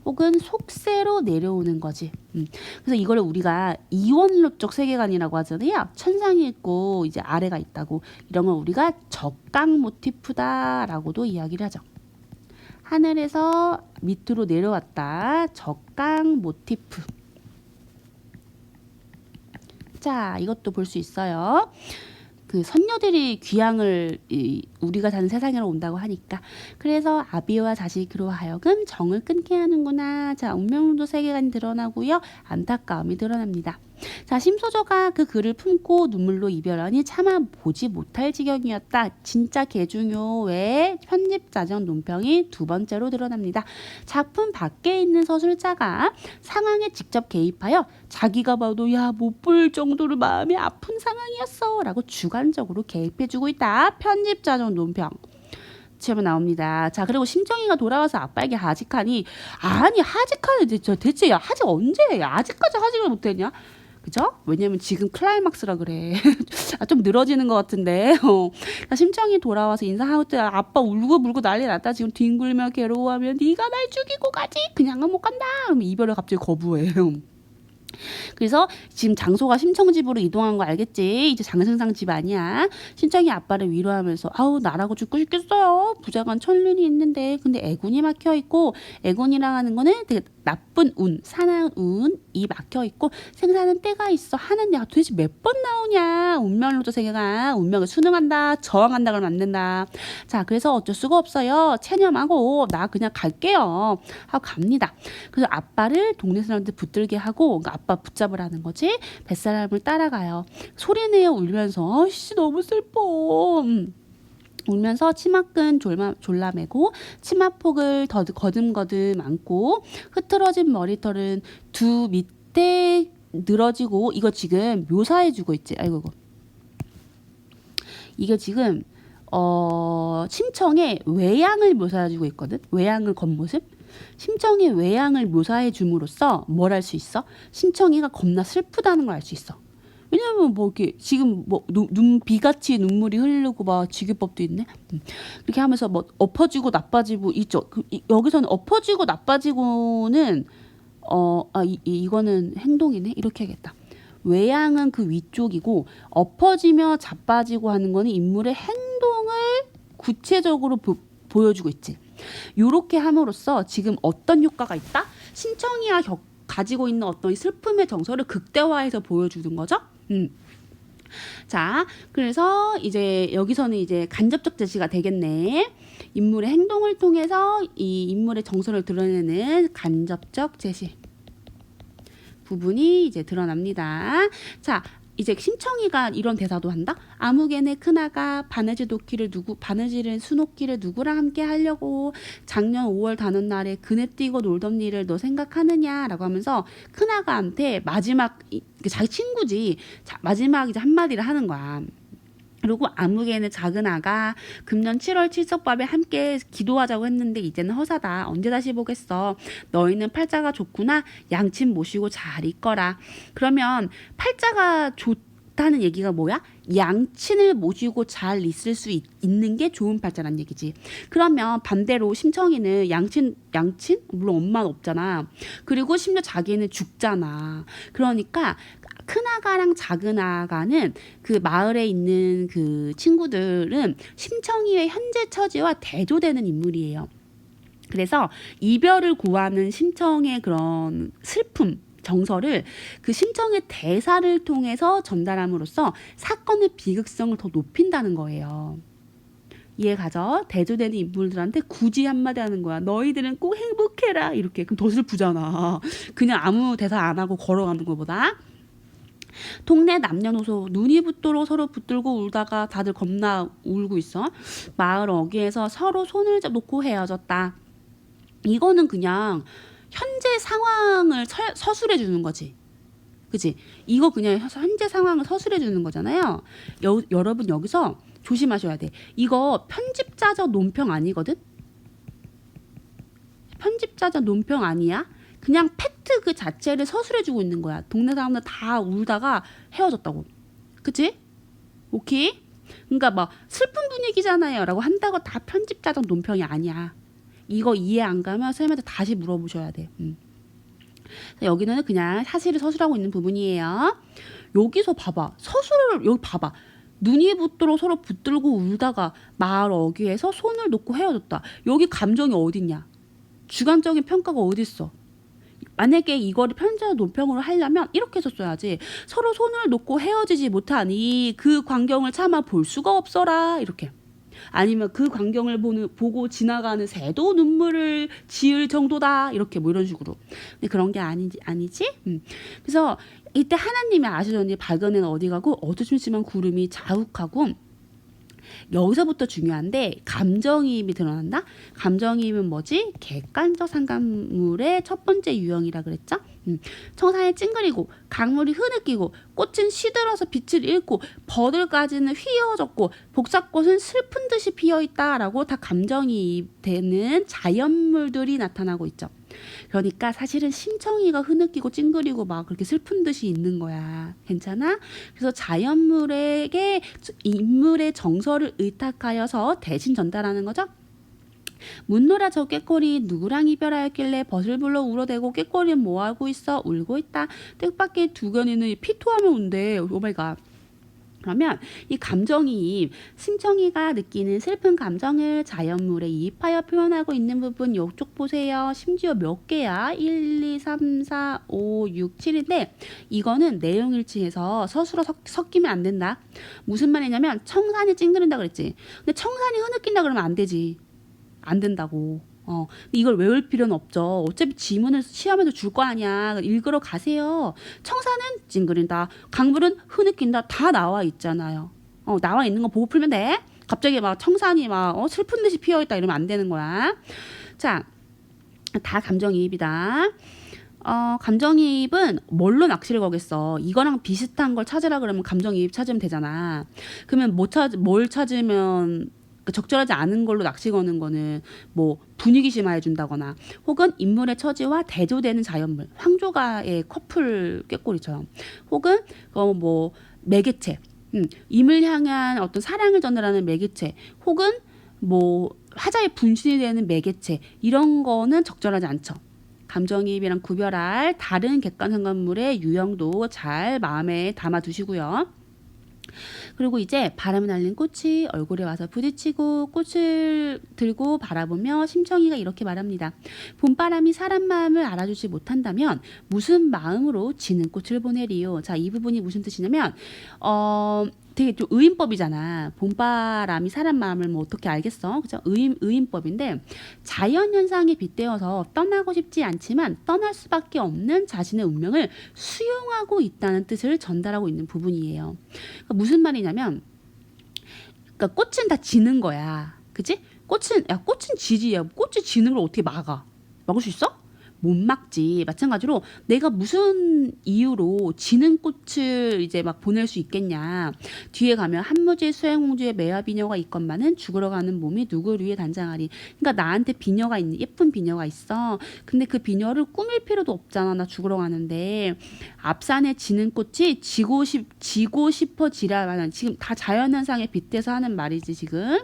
A: 혹은 속세로 내려오는 거지. 그래서 이거를 우리가 이원론적 세계관이라고 하잖아요. 천상이 있고 이제 아래가 있다고. 이런 걸 우리가 적강 모티프다라고도 이야기를 하죠. 하늘에서 밑으로 내려왔다. 적강 모티프. 자, 이것도 볼 수 있어요. 그 선녀들이 귀향을 우리가 사는 세상으로 온다고 하니까. 그래서 아비와 자식으로 하여금 정을 끊게 하는구나. 자, 운명론도 세계관이 드러나고요. 안타까움이 드러납니다. 자, 심소저가 그 글을 품고 눈물로 이별하니 차마 보지 못할 지경이었다. 진짜 개중요 외에 편집자적 논평이 두 번째로 드러납니다. 작품 밖에 있는 서술자가 상황에 직접 개입하여 자기가 봐도 야, 못 볼 정도로 마음이 아픈 상황이었어 라고 주관적으로 개입해주고 있다. 편집자적 논평. 처음에 나옵니다. 자, 그리고 심정이가 돌아와서 아빠에게 하직하니, 아니 하직하는 대체 야 하직 언제 해? 아직까지 하직을 못했냐? 그죠? 왜냐면 지금 클라이막스라 그래. 좀 늘어지는 것 같은데. 심정이 돌아와서 인사하고 때 아빠 울고 불고 난리 났다. 지금 뒹굴며 괴로워하며 네가 날 죽이고 가지. 그냥은 못 간다. 그러면 이별을 갑자기 거부해. 그래서 지금 장소가 심청집으로 이동한 거 알겠지? 이제 장승상 집 아니야. 심청이 아빠를 위로하면서 아우 나라고 죽고 싶겠어요. 부자간 천륜이 있는데 근데 애군이 막혀있고, 애군이랑 하는 거는 되게 나쁜 운, 사나운 운이 막혀있고 생사는 때가 있어 하는데 도대체 몇 번 나오냐. 운명론적 세계가 운명을 수능한다, 저항한다 그러면 안 된다. 자, 그래서 어쩔 수가 없어요. 체념하고 나 그냥 갈게요 하고 갑니다. 그래서 아빠를 동네 사람한테 붙들게 하고, 그러니까 아빠 붙잡으라는 거지. 뱃사람을 따라가요. 소리내어 울면서 아이씨 너무 슬퍼. 울면서 치마끈 졸라매고 치마폭을 거듬거듬 안고 흐트러진 머리털은 두 밑에 늘어지고. 이거 지금 묘사해주고 있지. 아이고 이게 지금 심청의 외양을 묘사해주고 있거든. 외양을 겉모습. 심청의 외양을 묘사해 줌으로써 뭘 알 수 있어? 심청이가 겁나 슬프다는 걸 알 수 있어. 왜냐면 뭐 이렇게 지금 뭐 비같이 눈물이 흐르고 막 지규법도 있네. 이렇게 하면서 뭐 엎어지고 나빠지고 있죠. 여기서는 엎어지고 나빠지고는 이거는 행동이네. 이렇게 해야겠다. 외양은 그 위쪽이고 엎어지며 자빠지고 하는 거는 인물의 행동을 구체적으로 보여주고 있지. 요렇게 함으로써 지금 어떤 효과가 있다? 심청이가 가지고 있는 어떤 슬픔의 정서를 극대화해서 보여주는 거죠. 자, 그래서 이제 여기서는 이제 간접적 제시가 되겠네. 인물의 행동을 통해서 이 인물의 정서를 드러내는 간접적 제시 부분이 이제 드러납니다. 자, 이제 심청이가 이런 대사도 한다. 아무개네 큰아가 바느질은 수놓기를 누구랑 함께 하려고 작년 5월 다는 날에 그네 뛰고 놀던 일을 너 생각하느냐라고 하면서 큰아가한테 마지막 자기 친구지 마지막 이제 한마디를 하는 거야. 그리고 아무개는 작은 아가 금년 7월 칠석밥에 함께 기도하자고 했는데 이제는 허사다. 언제 다시 보겠어. 너희는 팔자가 좋구나. 양친 모시고 잘 있거라. 그러면 팔자가 좋다는 얘기가 뭐야? 양친을 모시고 잘 있을 수 있는 게 좋은 팔자란 얘기지. 그러면 반대로 심청이는 양친? 물론 엄마는 없잖아. 그리고 심지어 자기는 죽잖아. 그러니까 큰아가랑 작은아가는 그 마을에 있는 그 친구들은 심청이의 현재 처지와 대조되는 인물이에요. 그래서 이별을 구하는 심청의 그런 슬픔, 정서를 그 심청의 대사를 통해서 전달함으로써 사건의 비극성을 더 높인다는 거예요. 이해 가죠? 대조되는 인물들한테 굳이 한마디 하는 거야. 너희들은 꼭 행복해라. 이렇게. 그럼 더 슬프잖아. 그냥 아무 대사 안 하고 걸어가는 것보다. 동네 남녀노소 눈이 붙도록 서로 붙들고 울다가 다들 겁나 울고 있어. 마을 어귀에서 서로 손을 놓고 헤어졌다. 이거는 그냥 현재 상황을 서술해 주는 거지. 그치? 이거 그냥 현재 상황을 서술해 주는 거잖아요. 여러분 여기서 조심하셔야 돼. 이거 편집자적 논평 아니거든? 편집자적 논평 아니야? 그냥 팩트 그 자체를 서술해 주고 있는 거야. 동네 사람들 다 울다가 헤어졌다고. 그치? 오케이? 그러니까 막 슬픈 분위기잖아요 라고 한다고 다 편집자적 논평이 아니야. 이거 이해 안 가면 선생님한테 다시 물어보셔야 돼. 여기는 그냥 사실을 서술하고 있는 부분이에요. 여기서 봐봐. 서술을 여기 봐봐. 눈이 붙도록 서로 붙들고 울다가 마을 어귀에서 손을 놓고 헤어졌다. 여기 감정이 어딨냐? 주관적인 평가가 어딨어? 만약에 이거를 편집자 논평으로 하려면 이렇게 썼어야지. 서로 손을 놓고 헤어지지 못하니 그 광경을 차마 볼 수가 없어라. 이렇게. 아니면 그 광경을 보고 지나가는 새도 눈물을 지을 정도다. 이렇게 뭐 이런 식으로. 근데 그런 게 아니지? 그래서 이때 하나님이 아시더니 밝은 해는 어디 가고 어두침침한 구름이 자욱하고 여기서부터 중요한데 감정이입이 드러난다. 감정이입은 뭐지? 객관적 상감물의 첫 번째 유형이라 그랬죠. 청산이 찡그리고 강물이 흐느끼고 꽃은 시들어서 빛을 잃고 버들가지는 휘어졌고 복사꽃은 슬픈 듯이 피어있다라고 다 감정이입되는 자연물들이 나타나고 있죠. 그러니까 사실은 심청이가 흐느끼고 찡그리고 막 그렇게 슬픈 듯이 있는 거야. 괜찮아? 그래서 자연물에게 인물의 정서를 의탁하여서 대신 전달하는 거죠. 묻노라 저 꾀꼬리 누구랑 이별하였길래 벗을 불러 울어대고 꾀꼬리는 뭐하고 있어? 울고 있다. 뜻밖의 두견이는 피토하며 운대. 오마이갓. 그러면 이 감정이입, 심청이가 느끼는 슬픈 감정을 자연물에 이입하여 표현하고 있는 부분 이쪽 보세요. 심지어 몇 개야? 1, 2, 3, 4, 5, 6, 7인데 이거는 내용 일치해서 서술어 섞이면 안 된다. 무슨 말이냐면 청산이 찡그린다 그랬지. 근데 청산이 흐느낀다 그러면 안 되지. 안 된다고. 근데 이걸 외울 필요는 없죠. 어차피 지문을 시험에도 줄 거 아니야. 읽으러 가세요. 청사는 찡그린다. 강물은 흐느낀다. 다 나와 있잖아요. 나와 있는 거 보고 풀면 돼. 갑자기 막 청산이 막 슬픈 듯이 피어있다 이러면 안 되는 거야. 자, 다 감정이입이다. 감정이입은 뭘로 낚시를 거겠어? 이거랑 비슷한 걸 찾으라 그러면 감정이입 찾으면 되잖아. 그러면 뭘 찾으면 적절하지 않은 걸로 낚시 거는 거는 뭐 분위기 심화해준다거나 혹은 인물의 처지와 대조되는 자연물, 황조가의 커플 꾀꼬리처럼 혹은 뭐 매개체, 임을 향한 어떤 사랑을 전달하는 매개체 혹은 뭐 화자의 분신이 되는 매개체 이런 거는 적절하지 않죠. 감정이입이랑 구별할 다른 객관상관물의 유형도 잘 마음에 담아 두시고요. 그리고 이제 바람이 날린 꽃이 얼굴에 와서 부딪히고 꽃을 들고 바라보며 심청이가 이렇게 말합니다. 봄바람이 사람 마음을 알아주지 못한다면 무슨 마음으로 지는 꽃을 보내리요. 자, 이 부분이 무슨 뜻이냐면 되게 좀 의인법이잖아. 봄바람이 사람 마음을 뭐 어떻게 알겠어? 그죠? 의인법인데 자연현상에 빗대어서 떠나고 싶지 않지만 떠날 수밖에 없는 자신의 운명을 수용하고 있다는 뜻을 전달하고 있는 부분이에요. 그러니까 무슨 말이냐면 그러니까 꽃은 다 지는 거야. 그치? 꽃은 지지. 야, 꽃이 지는 걸 어떻게 막을 수 있어? 못 막지. 마찬가지로 내가 무슨 이유로 지는 꽃을 이제 막 보낼 수 있겠냐. 뒤에 가면 한무지 수행홍주의 매화 비녀가 있건만은 죽으러 가는 몸이 누구를 위해 단장하리. 그러니까 나한테 비녀가 있는 예쁜 비녀가 있어. 근데 그 비녀를 꾸밀 필요도 없잖아. 나 죽으러 가는데. 앞산에 지는 꽃이 지고 싶어지라. 지금 다 자연현상에 빗대서 하는 말이지 지금.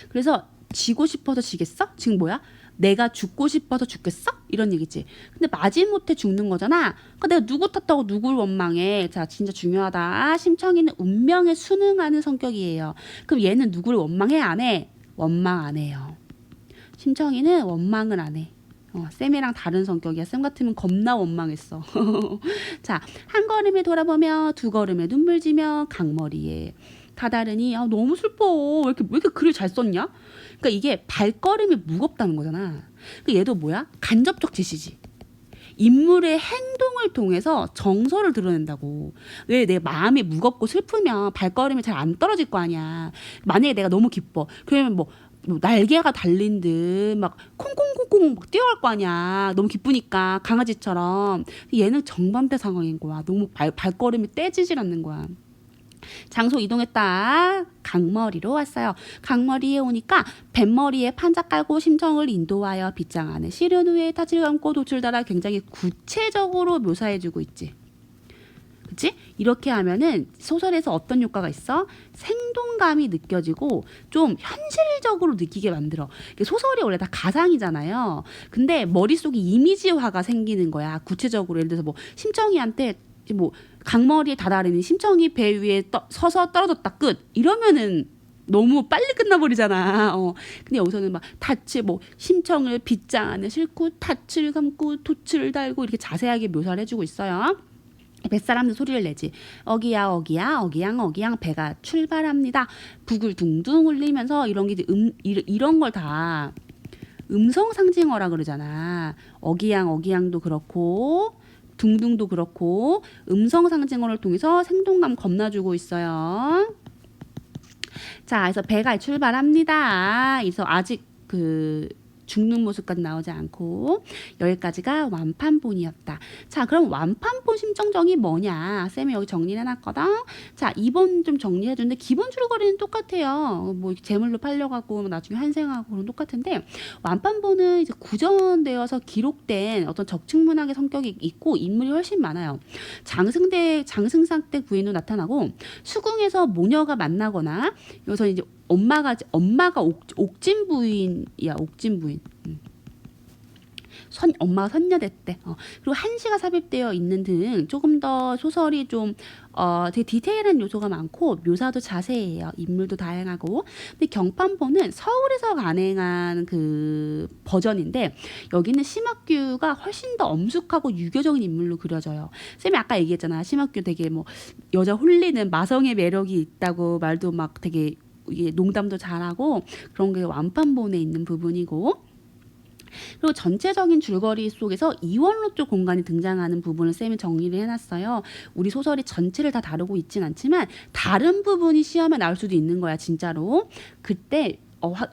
A: 그래서 지고 싶어서 지겠어? 지금 뭐야? 내가 죽고 싶어서 죽겠어? 이런 얘기지. 근데 마지못해 죽는 거잖아. 그러니까 내가 누구 탓하고 누굴 원망해. 자, 진짜 중요하다. 심청이는 운명에 순응하는 성격이에요. 그럼 얘는 누구를 원망해? 안 해? 원망 안 해요. 심청이는 원망을 안 해. 쌤이랑 다른 성격이야. 쌤 같으면 겁나 원망했어. 자, 한 걸음에 돌아보며 두 걸음에 눈물 지며 강머리에 다다르니 너무 슬퍼. 왜 이렇게 글을 잘 썼냐? 그러니까 이게 발걸음이 무겁다는 거잖아. 그러니까 얘도 뭐야? 간접적 제시지. 인물의 행동을 통해서 정서를 드러낸다고. 왜 내 마음이 무겁고 슬프면 발걸음이 잘 안 떨어질 거 아니야. 만약에 내가 너무 기뻐. 그러면 뭐 날개가 달린 듯 막 콩콩콩콩 막 뛰어갈 거 아니야. 너무 기쁘니까 강아지처럼. 얘는 정반대 상황인 거야. 너무 발걸음이 떼지질 않는 거야. 장소 이동했다. 강머리로 왔어요. 강머리에 오니까 뱃머리에 판자 깔고 심청을 인도하여 빗장 안에 실은 후에 타칠 감고 돛을 달아 굉장히 구체적으로 묘사해주고 있지. 그치? 이렇게 하면은 소설에서 어떤 효과가 있어? 생동감이 느껴지고 좀 현실적으로 느끼게 만들어. 소설이 원래 다 가상이잖아요. 근데 머릿속에 이미지화가 생기는 거야. 구체적으로. 예를 들어서 뭐 심청이한테 뭐 강머리에 다다르니 심청이 배 위에 서서 떨어졌다 끝 이러면은 너무 빨리 끝나버리잖아. 근데 여기서는 막 닻을 뭐 심청을 빗장 안에 싣고 닻을 감고 돛을 달고 이렇게 자세하게 묘사를 해주고 있어요. 뱃사람들 소리를 내지. 어기야 어기야 어기양 어기양 배가 출발합니다. 북을 둥둥 울리면서 이런 게 이런 걸 다 음성 상징어라 그러잖아. 어기양 어기양도 그렇고 둥둥도 그렇고 음성 상징어를 통해서 생동감 겁나 주고 있어요. 자, 그래서 배가 출발합니다. 그래서 아직 죽는 모습까지 나오지 않고 여기까지가 완판본이었다. 자, 그럼 완판본 심정정이 뭐냐? 쌤이 여기 정리를 해놨거든. 자, 2번 좀 정리해주는데 기본 줄거리는 똑같아요. 뭐 재물로 팔려가고 나중에 환생하고 그런 똑같은데 완판본은 이제 구전되어서 기록된 어떤 적층문학의 성격이 있고 인물이 훨씬 많아요. 장승상 때 부인으로 나타나고 수궁에서 모녀가 만나거나 여기서 이제 엄마가 옥진 부인이야. 옥진 부인. 엄마가 선녀됐대. 그리고 한시가 삽입되어 있는 등 조금 더 소설이 좀 되게 디테일한 요소가 많고 묘사도 자세해요. 인물도 다양하고. 근데 경판본은 서울에서 간행한 그 버전인데 여기는 심학규가 훨씬 더 엄숙하고 유교적인 인물로 그려져요. 쌤이 아까 얘기했잖아. 심학규 되게 뭐 여자 홀리는 마성의 매력이 있다고 말도 막 되게 이게 농담도 잘하고 그런 게 완판본에 있는 부분이고 그리고 전체적인 줄거리 속에서 이원로 쪽 공간이 등장하는 부분을 쌤이 정리를 해놨어요. 우리 소설이 전체를 다 다루고 있진 않지만 다른 부분이 시험에 나올 수도 있는 거야 진짜로. 그때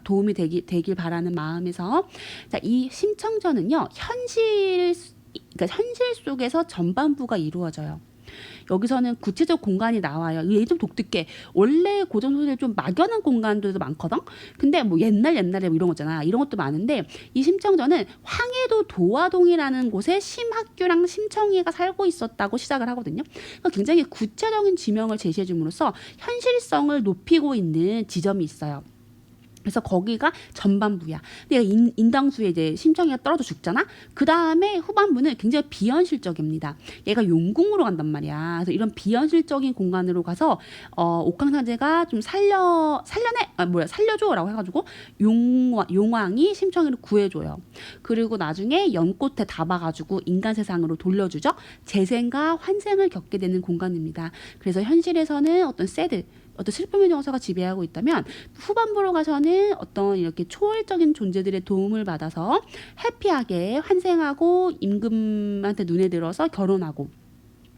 A: 도움이 되길 바라는 마음에서 자, 이 심청전은요 그러니까 현실 속에서 전반부가 이루어져요. 여기서는 구체적 공간이 나와요. 얘 좀 독특해. 원래 고전 소설에 좀 막연한 공간들도 많거든. 근데 뭐 옛날에 뭐 이런 거잖아. 이런 것도 많은데 이 심청전은 황해도 도화동이라는 곳에 심학규랑 심청이가 살고 있었다고 시작을 하거든요. 그러니까 굉장히 구체적인 지명을 제시해 줌으로써 현실성을 높이고 있는 지점이 있어요. 그래서 거기가 전반부야. 근데 인당수에 이제 심청이가 떨어져 죽잖아. 그 다음에 후반부는 굉장히 비현실적입니다. 얘가 용궁으로 간단 말이야. 그래서 이런 비현실적인 공간으로 가서 옥황상제가 좀 살려줘라고 해가지고 용왕이 심청이를 구해줘요. 그리고 나중에 연꽃에 담아가지고 인간 세상으로 돌려주죠. 재생과 환생을 겪게 되는 공간입니다. 그래서 현실에서는 어떤 슬픔의 정서가 지배하고 있다면 후반부로 가서는 어떤 이렇게 초월적인 존재들의 도움을 받아서 해피하게 환생하고 임금한테 눈에 들어서 결혼하고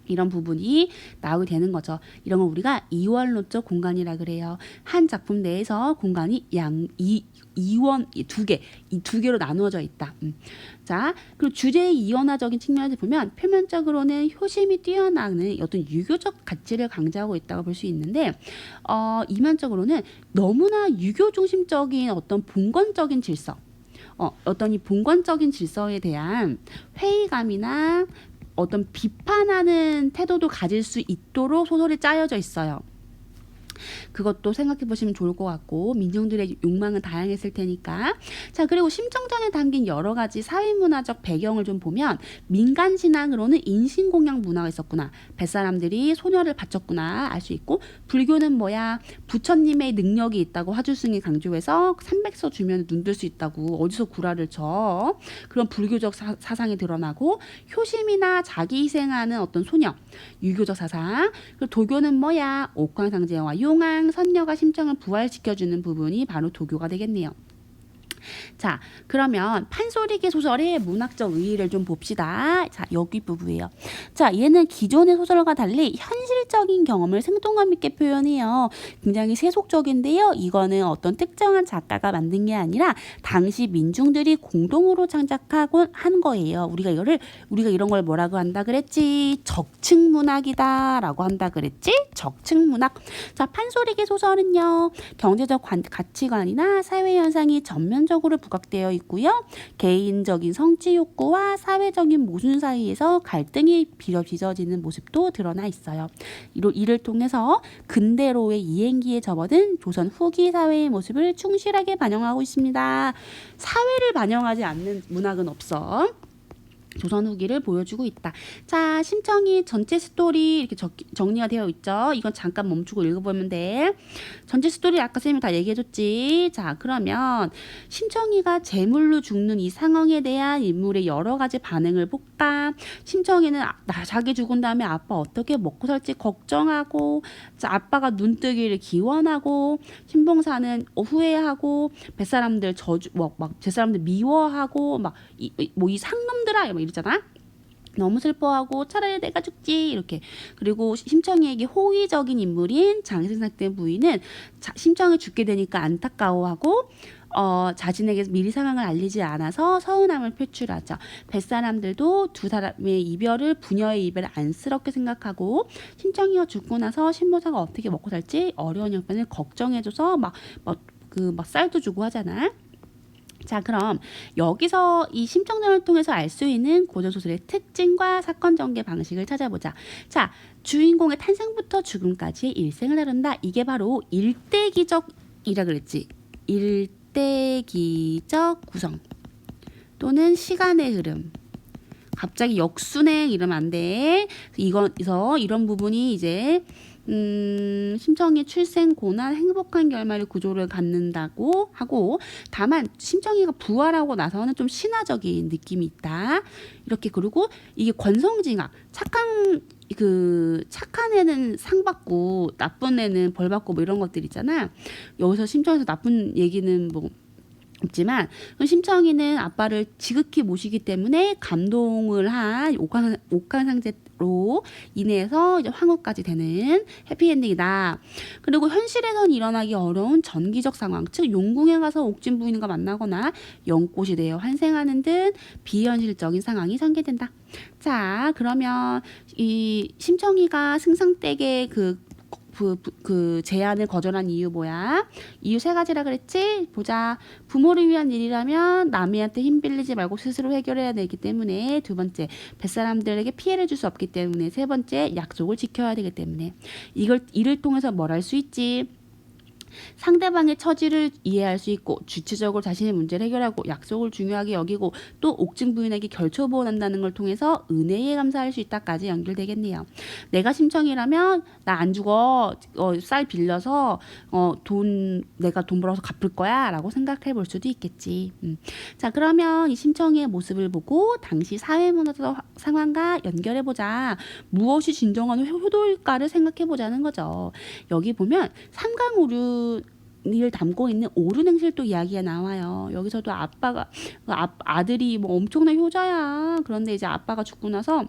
A: 이런 부분이 나오게 되는 거죠. 이런 걸 우리가 이원론적 공간이라 그래요. 한 작품 내에서 공간이 이원 이 두 개로 나누어져 있다. 자, 그리고 주제의 이원화적인 측면에서 보면 표면적으로는 효심이 뛰어나는 어떤 유교적 가치를 강조하고 있다고 볼 수 있는데, 이면적으로는 너무나 유교 중심적인 어떤 봉건적인 질서, 어떤 이 봉건적인 질서에 대한 회의감이나 어떤 비판하는 태도도 가질 수 있도록 소설이 짜여져 있어요. 그것도 생각해 보시면 좋을 것 같고, 민중들의 욕망은 다양했을 테니까. 자, 그리고 심청전에 담긴 여러 가지 사회문화적 배경을 좀 보면 민간 신앙으로는 인신공양 문화가 있었구나, 뱃사람들이 소녀를 바쳤구나 알 수 있고, 불교는 뭐야, 부처님의 능력이 있다고 화주승이 강조해서 300서 주면 눈 뜰 수 있다고 어디서 구라를 쳐, 그런 불교적 사상이 드러나고, 효심이나 자기 희생하는 어떤 소녀, 유교적 사상. 그리고 도교는 뭐야, 옥황상제와 용왕, 선녀가 심청을 부활시켜주는 부분이 바로 도교가 되겠네요. 자, 그러면 판소리계 소설의 문학적 의의를 좀 봅시다. 자, 여기 부분이에요. 자, 얘는 기존의 소설과 달리 현실적인 경험을 생동감 있게 표현해요. 굉장히 세속적인데요. 이거는 어떤 특정한 작가가 만든 게 아니라 당시 민중들이 공동으로 창작하고 한 거예요. 우리가 이런 걸 뭐라고 한다 그랬지? 적층문학이다라고 한다 그랬지? 적층문학. 자, 판소리계 소설은요, 경제적 가치관이나 사회 현상이 전면적으로 부각되어 있고요. 개인적인 성취 욕구와 사회적인 모순 사이에서 갈등이 빚어지는 모습도 드러나 있어요. 이를 통해서 근대로의 이행기에 접어든 조선 후기 사회의 모습을 충실하게 반영하고 있습니다. 사회를 반영하지 않는 문학은 없어. 조선 후기를 보여주고 있다. 자, 심청이 전체 스토리 이렇게 정리가 되어 있죠. 이건 잠깐 멈추고 읽어보면 돼. 전체 스토리 아까 쌤이 다 얘기해줬지. 자, 그러면 심청이가 제물로 죽는 이 상황에 대한 인물의 여러 가지 반응을 볼까? 심청이는 자기 죽은 다음에 아빠 어떻게 먹고 살지 걱정하고, 자, 아빠가 눈뜨기를 기원하고, 신봉사는 후회하고, 뱃사람들 뱃사람들 미워하고, 이 상놈들아 이러잖아. 너무 슬퍼하고 차라리 내가 죽지 이렇게. 그리고 심청이에게 호의적인 인물인 장생삭된 부인은 심청이 죽게 되니까 안타까워하고, 자신에게 미리 상황을 알리지 않아서 서운함을 표출하죠. 뱃사람들도 두 사람의 이별을, 부녀의 이별을 안쓰럽게 생각하고, 심청이가 죽고 나서 신보사가 어떻게 먹고 살지 어려운 형편을 걱정해줘서 막 쌀도 주고 하잖아. 자, 그럼 여기서 이 심청전을 통해서 알 수 있는 고전소설의 특징과 사건 전개 방식을 찾아보자. 자, 주인공의 탄생부터 죽음까지의 일생을 다룬다. 이게 바로 일대기적이라 그랬지. 일대기적 구성 또는 시간의 흐름. 갑자기 역순행 이러면 안 돼. 이런 부분이 이제 심청이 출생, 고난, 행복한 결말의 구조를 갖는다고 하고, 다만 심청이가 부활하고 나서는 좀 신화적인 느낌이 있다. 이렇게. 그리고 이게 권성징악, 착한 애는 상 받고 나쁜 애는 벌 받고 뭐 이런 것들 있잖아. 여기서 심청에서 나쁜 얘기는 뭐 없지만, 심청이는 아빠를 지극히 모시기 때문에 감동을 한 옥황상제로 인해서 이제 황후까지 되는 해피엔딩이다. 그리고 현실에선 일어나기 어려운 전기적 상황, 즉 용궁에 가서 옥진 부인과 만나거나 연꽃이 되어 환생하는 등 비현실적인 상황이 전개된다. 자, 그러면 이 심청이가 승상댁의 그 제안을 거절한 이유 뭐야? 이유 세 가지라 그랬지? 보자. 부모를 위한 일이라면 남이한테 힘 빌리지 말고 스스로 해결해야 되기 때문에. 두 번째, 뱃사람들에게 피해를 줄 수 없기 때문에. 세 번째, 약속을 지켜야 되기 때문에. 이를 통해서 뭘 할 수 있지? 상대방의 처지를 이해할 수 있고, 주체적으로 자신의 문제를 해결하고, 약속을 중요하게 여기고, 또 옥진 부인에게 결초보호한다는 걸 통해서 은혜에 감사할 수 있다까지 연결되겠네요. 내가 심청이라면 나 안 죽어, 쌀 빌려서 내가 돈 벌어서 갚을 거야 라고 생각해 볼 수도 있겠지. 자, 그러면 이 심청이의 모습을 보고 당시 사회문화적 상황과 연결해 보자. 무엇이 진정한 효도일까를 생각해 보자는 거죠. 여기 보면 삼강오륜 을 담고 있는 오륜행실도 이야기가 나와요. 여기서도 아들이 뭐 엄청난 효자야. 그런데 이제 아빠가 죽고 나서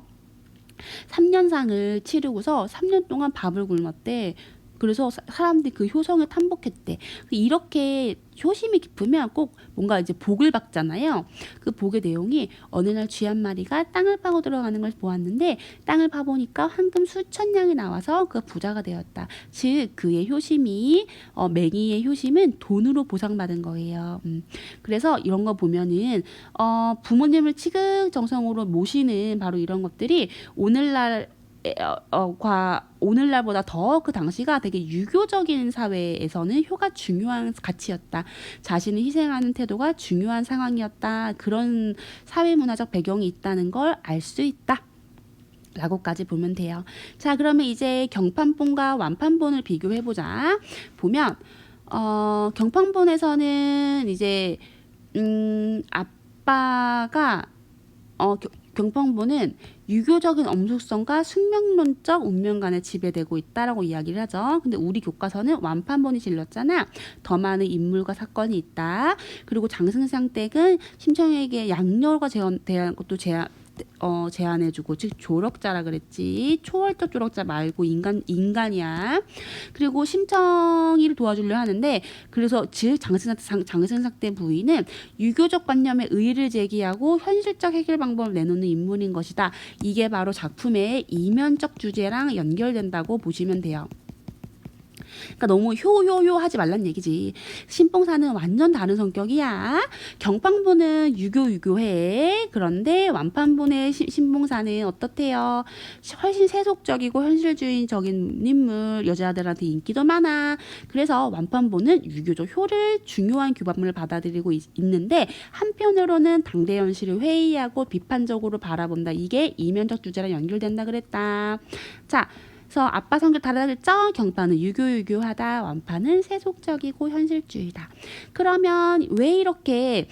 A: 3년상을 치르고서 3년 동안 밥을 굶었대. 그래서 사람들이 그 효성을 탐복했대. 이렇게 효심이 깊으면 꼭 뭔가 이제 복을 받잖아요. 그 복의 내용이 어느 날 쥐 한 마리가 땅을 파고 들어가는 걸 보았는데 땅을 파보니까 황금 수천 냥이 나와서 그 부자가 되었다. 즉 그의 효심이 맹이의 효심은 돈으로 보상받은 거예요. 그래서 이런 거 보면은 부모님을 치극정성으로 모시는 바로 이런 것들이 오늘날보다 더 그 당시가 되게 유교적인 사회에서는 효가 중요한 가치였다. 자신을 희생하는 태도가 중요한 상황이었다. 그런 사회문화적 배경이 있다는 걸 알 수 있다. 라고까지 보면 돼요. 자, 그러면 이제 경판본과 완판본을 비교해보자. 보면 경판본에서는 이제 아빠가 경판본은 유교적인 엄숙성과 숙명론적 운명관에 지배되고 있다라고 이야기를 하죠. 근데 우리 교과서는 완판본이 실렸잖아. 더 많은 인물과 사건이 있다. 그리고 장승상 댁은 심청에게 양녀가 대한 것도 제안해주고, 즉 조력자라 그랬지. 초월적 조력자 말고 인간이야. 그리고 심청이를 도와주려 하는데, 그래서 즉 장승상 때 부인은 유교적 관념에 의의를 제기하고 현실적 해결 방법을 내놓는 인물인 것이다. 이게 바로 작품의 이면적 주제랑 연결된다고 보시면 돼요. 그러니까 너무 효 하지 말란 얘기지. 신봉사는 완전 다른 성격이야. 경판본은 유교해. 그런데 완판본의 신봉사는 어떻대요? 훨씬 세속적이고 현실주의적인 인물, 여자들한테 인기도 많아. 그래서 완판본은 유교적 효를 중요한 규범을 받아들이고 있는데 한편으로는 당대 현실을 회의하고 비판적으로 바라본다. 이게 이면적 주제랑 연결된다 그랬다. 자, 그래서 아빠 성격 다르다겠죠? 경판은 유교하다. 완판은 세속적이고 현실주의다. 그러면 왜 이렇게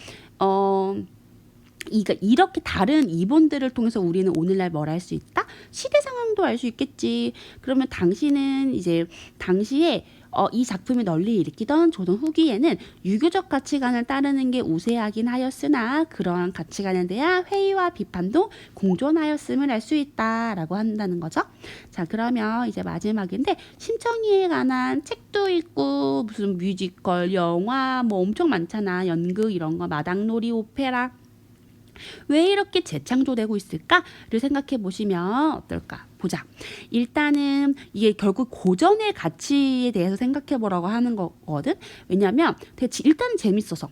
A: 이렇게 다른 이본들을 통해서 우리는 오늘날 뭘 알 수 있다? 시대 상황도 알 수 있겠지. 그러면 당시에 이 작품이 널리 일으키던 조선 후기에는 유교적 가치관을 따르는 게 우세하긴 하였으나 그러한 가치관에 대한 회의와 비판도 공존하였음을 알 수 있다라고 한다는 거죠. 자, 그러면 이제 마지막인데 심청이에 관한 책도 읽고 무슨 뮤지컬, 영화 뭐 엄청 많잖아. 연극 이런 거, 마당놀이, 오페라. 왜 이렇게 재창조되고 있을까를 생각해 보시면 어떨까? 보자. 일단은 이게 결국 고전의 가치에 대해서 생각해 보라고 하는 거거든. 왜냐하면 일단 재밌어서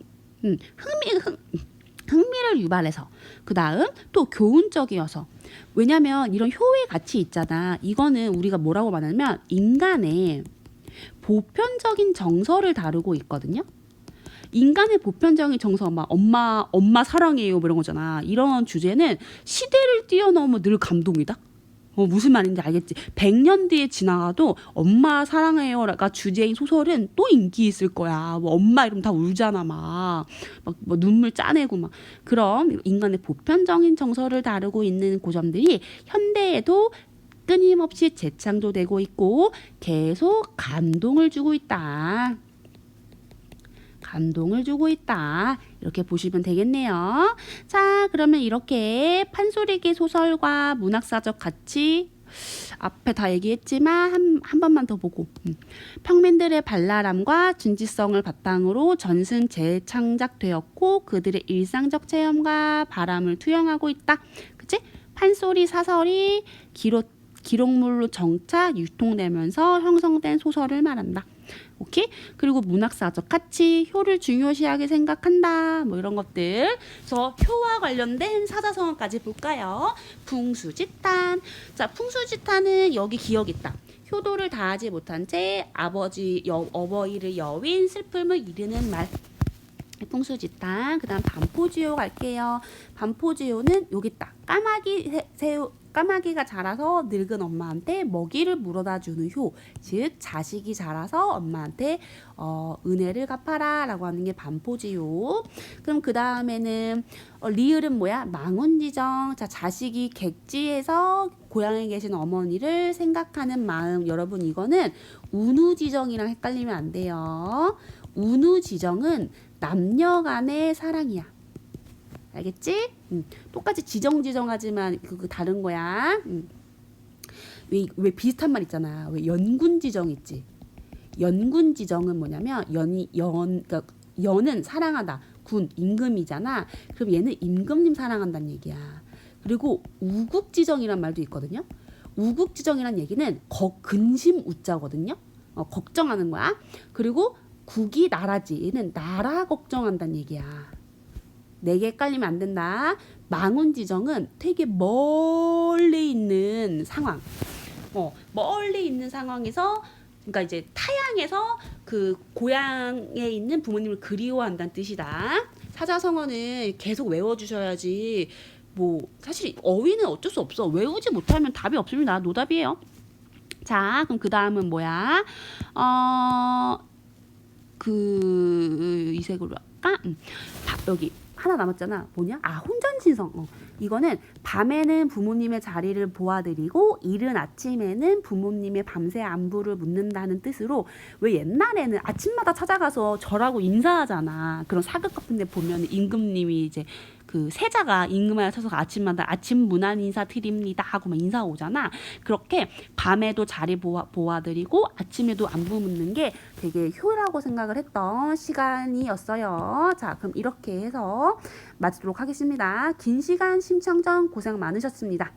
A: 흥미를 유발해서, 그 다음 또 교훈적이어서. 왜냐하면 이런 효의 가치 있잖아. 이거는 우리가 뭐라고 말하냐면 인간의 보편적인 정서를 다루고 있거든요. 인간의 보편적인 정서, 막 엄마 사랑해요, 뭐 이런 거잖아. 이런 주제는 시대를 뛰어넘어 늘 감동이다. 무슨 말인지 알겠지? 100년 뒤에 지나가도 엄마 사랑해요가 주제인 소설은 또 인기 있을 거야. 뭐 엄마 이러면 다 울잖아, 막 뭐 눈물 짜내고 막. 그럼 인간의 보편적인 정서를 다루고 있는 고전들이 현대에도 끊임없이 재창조되고 있고 계속 감동을 주고 있다. 이렇게 보시면 되겠네요. 자, 그러면 이렇게 판소리기 소설과 문학사적 가치 앞에 다 얘기했지만 한 번만 더 보고, 평민들의 발랄함과 진지성을 바탕으로 전승 재창작되었고 그들의 일상적 체험과 바람을 투영하고 있다. 그치? 판소리 사설이 기록물로 정차 유통되면서 형성된 소설을 말한다. 오케이? 그리고 문학사적 가치, 효를 중요시하게 생각한다. 뭐 이런 것들. 그래서 효와 관련된 사자성어까지 볼까요? 풍수지탄. 자, 풍수지탄은 여기 기억 있다. 효도를 다하지 못한 채 어버이를 여윈 슬픔을 이르는 말. 풍수지탄. 그 다음 반포지효 갈게요. 반포지효는 여기 있다. 까마귀가 자라서 늙은 엄마한테 먹이를 물어다 주는 효. 즉 자식이 자라서 엄마한테 은혜를 갚아라 라고 하는 게 반포지효. 그럼 그 다음에는 리을은 뭐야? 망운지정. 자, 자식이 객지에서 고향에 계신 어머니를 생각하는 마음. 여러분 이거는 운우지정이랑 헷갈리면 안 돼요. 운우지정은 남녀 간의 사랑이야. 알겠지? 똑같이 지정하지만 그 다른 거야. 왜 비슷한 말 있잖아. 왜 연군지정 있지. 연군지정은 뭐냐면 그러니까 연은 사랑하다. 군 임금이잖아. 그럼 얘는 임금님 사랑한다는 얘기야. 그리고 우국지정이란 말도 있거든요. 우국지정이란 얘기는 근심 우자거든요. 걱정하는 거야. 그리고 국이 나라지. 얘는 나라 걱정한다는 얘기야. 네 개 헷갈리면 안 된다. 망운지정은 되게 멀리 있는 상황. 멀리 있는 상황에서 그러니까 이제 타향에서 그 고향에 있는 부모님을 그리워한다는 뜻이다. 사자성어는 계속 외워주셔야지. 뭐 사실 어휘는 어쩔 수 없어. 외우지 못하면 답이 없습니다. 노답이에요. 자, 그럼 그 다음은 뭐야? 이 색으로 할까? 여기 하나 남았잖아. 뭐냐? 혼전신성. 이거는 밤에는 부모님의 자리를 보아드리고 이른 아침에는 부모님의 밤새 안부를 묻는다는 뜻으로 왜 옛날에는 아침마다 찾아가서 절하고 인사하잖아. 그런 사극 같은 데 보면 임금님이 이제 그 세자가 임금에 찾아서 아침마다 아침 문안 인사 드립니다 하고 막 인사 오잖아. 그렇게 밤에도 자리 보아드리고 아침에도 안부 묻는 게 되게 효라고 생각을 했던 시간이었어요. 자, 그럼 이렇게 해서 마치도록 하겠습니다. 긴 시간 심청전 고생 많으셨습니다.